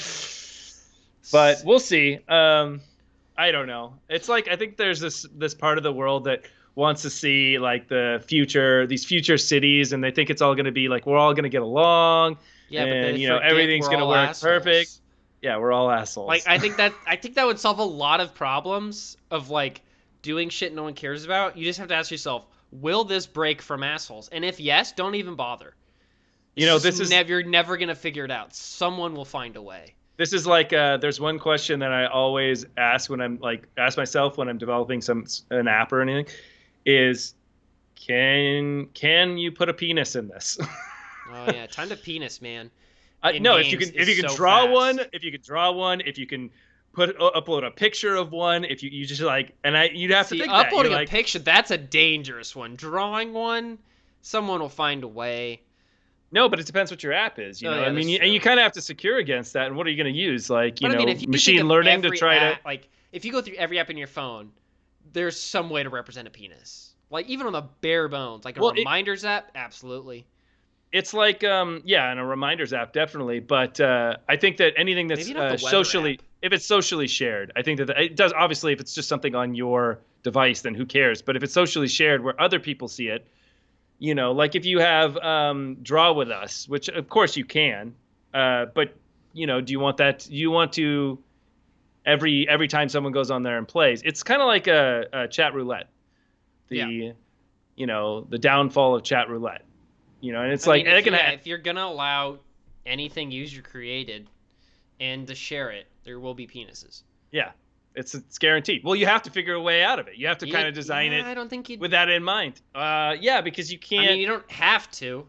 But we'll see. I don't know. It's like I think there's this part of the world that wants to see like these future cities, and they think it's all going to be like we're all going to get along, Yeah, but and they forget everything's we're going to all work assholes. perfect. Yeah, we're all assholes. Like, I think that would solve a lot of problems of like doing shit no one cares about. You just have to ask yourself, will this break from assholes? And if yes, don't even bother. You're never gonna figure it out. Someone will find a way. This is like there's one question that I always ask when I'm like ask myself when I'm developing an app or anything is can you put a penis in this? Oh yeah, time to penis, man. No, if you can so draw fast. one, if you can upload a picture of one, if you just like you'd have to think that. Uploading You're a like, picture, that's a dangerous one. Drawing one, someone will find a way. No, but it depends what your app is. Oh I yeah, mean, that's and you true. kind of have to secure against that. And what are you going to use? Like, But I mean, if you think machine of learning to every try to. app, like if you go through every app in your phone, there's some way to represent a penis. Like even on the bare bones, like a Well, reminders app, absolutely. it's like yeah, and a reminders app definitely. But I think that anything that's Maybe not the weather socially, app. if it's socially shared, I think that it does. Obviously, if it's just something on your device, then who cares? But if it's socially shared where other people see it, like if you have draw with us, which of course you can, but do you want that? Do you want to every time someone goes on there and plays? It's kind of like a chat roulette. Yeah. The the downfall of chat roulette. And it's I like mean, it can if you're gonna allow anything user created and to share it, there will be penises. yeah, it's guaranteed. Well, you have to figure a way out of it. You have to kind of design Yeah, it I don't think you. with that in mind. Yeah, because you I can't. mean, you don't have to.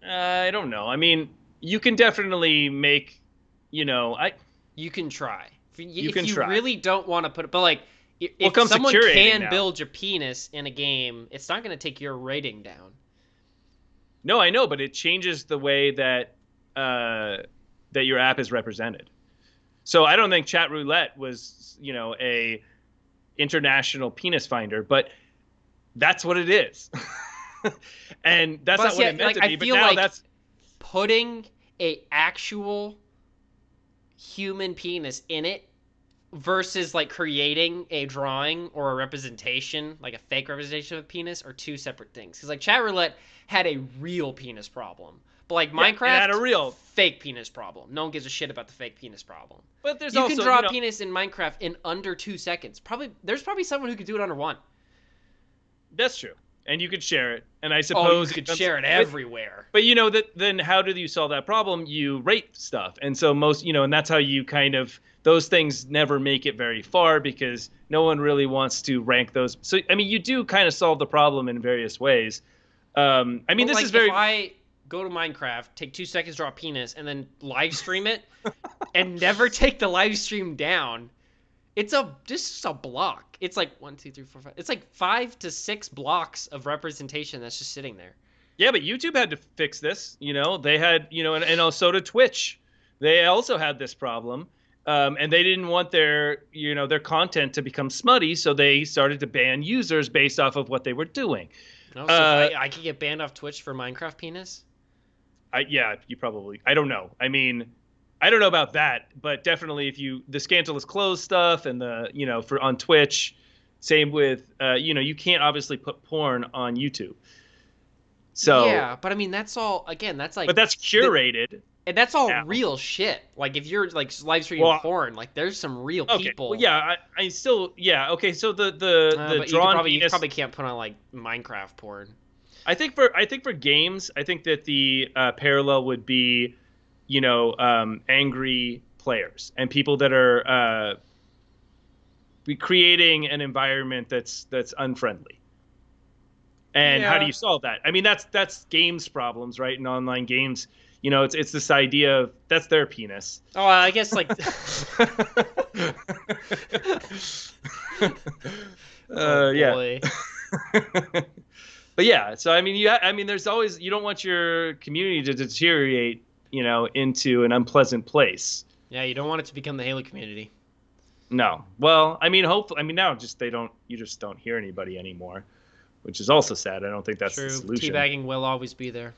I don't know. I mean, you can definitely make. I You can try. You If can you try. really don't want to put it, but like, Well, it if comes to someone curating can now. build your penis in a game, it's not going to take your rating down. No, I know, but it changes the way that that your app is represented. So I don't think chat roulette was, a international penis finder, but that's what it is. And that's But not what yeah, it meant like to be. I But feel now like that's putting a actual human penis in it versus like creating a drawing or a representation, like a fake representation of a penis, are two separate things. Because like chat roulette had a real penis problem, but like yeah, it had a Minecraft, real. fake penis problem. No one gives a shit about the fake penis problem. But there's You can also, draw a penis in Minecraft in under 2 seconds. There's probably someone who could do it under one. that's true, and you could share it. And I Oh, you suppose could share it everywhere. But that then how do you solve that problem? You rate stuff. And so most, and that's how you kind of those things never make it very far because no one really wants to rank those. So I mean, you do kind of solve the problem in various ways. I mean, But this like is very if I go to Minecraft, take 2 seconds, draw a penis, and then live stream it, and never take the live stream down, it's just a block. It's like 1, 2, 3, 4, 5. It's like 5 to 6 blocks of representation that's just sitting there. yeah, but YouTube had to fix this. They had and also to Twitch, they also had this problem. And they didn't want their content to become smutty, so they started to ban users based off of what they were doing. No, so I could get banned off Twitch for Minecraft penis. Yeah, you probably. I don't know. I mean, I don't know about that, but definitely if the scandalous clothes stuff and the for on Twitch, same with you can't obviously put porn on YouTube. So Yeah, but I mean that's all. Again, that's like. but that's curated. And that's all now. real shit. Like if you're like live streaming porn, like there's some real Okay. people. Well, yeah, I still okay. So the but drawn you penis. probably can't put on like Minecraft porn. I think for games, I think that the parallel would be, angry players and people that are creating an environment that's unfriendly. And how do you solve that? I mean, that's games problems, right? In online games, it's this idea of that's their penis. Oh, I guess like. Oh, yeah. But yeah, so I mean, there's always you don't want your community to deteriorate, into an unpleasant place. Yeah, you don't want it to become the Halo community. No. Well, I mean, hopefully, now you just don't hear anybody anymore, which is also sad. I don't think that's True. the solution. Teabagging will always be there.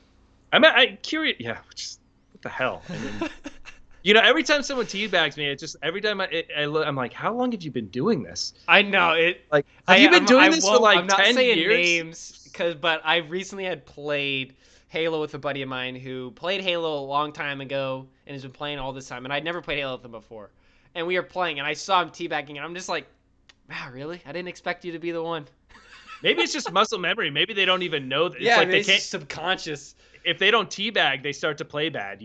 I'm curious. Yeah, what the hell? I mean, every time someone teabags me, every time I'm like, how long have you been doing this? I know it. Like, have you been doing this for like I'm not 10 saying years? names, but I recently had played Halo with a buddy of mine who played Halo a long time ago and has been playing all this time, and I'd never played Halo with him before. And we were playing, and I saw him teabagging, and I'm just like, wow, really? I didn't expect you to be the one. Maybe it's just muscle memory. Maybe they don't even know that. Yeah, it's like they can't subconscious. If they don't teabag, they start to play bad.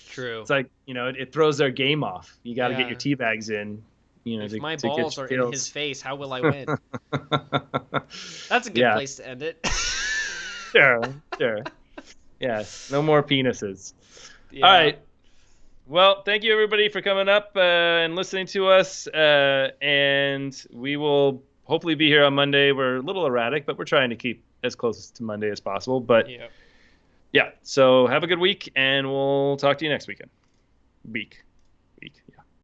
True. It's like it throws their game off. You got to get your Yeah. teabags in. If my balls are in his face, how will I win? That's a good Yeah. place to end it. Sure. Yeah, no more penises. Yeah. All right. Well, thank you everybody for coming up and listening to us. And we will hopefully be here on Monday. We're a little erratic, but we're trying to keep as close to Monday as possible. But Yeah. Yeah. So have a good week, and we'll talk to you next week.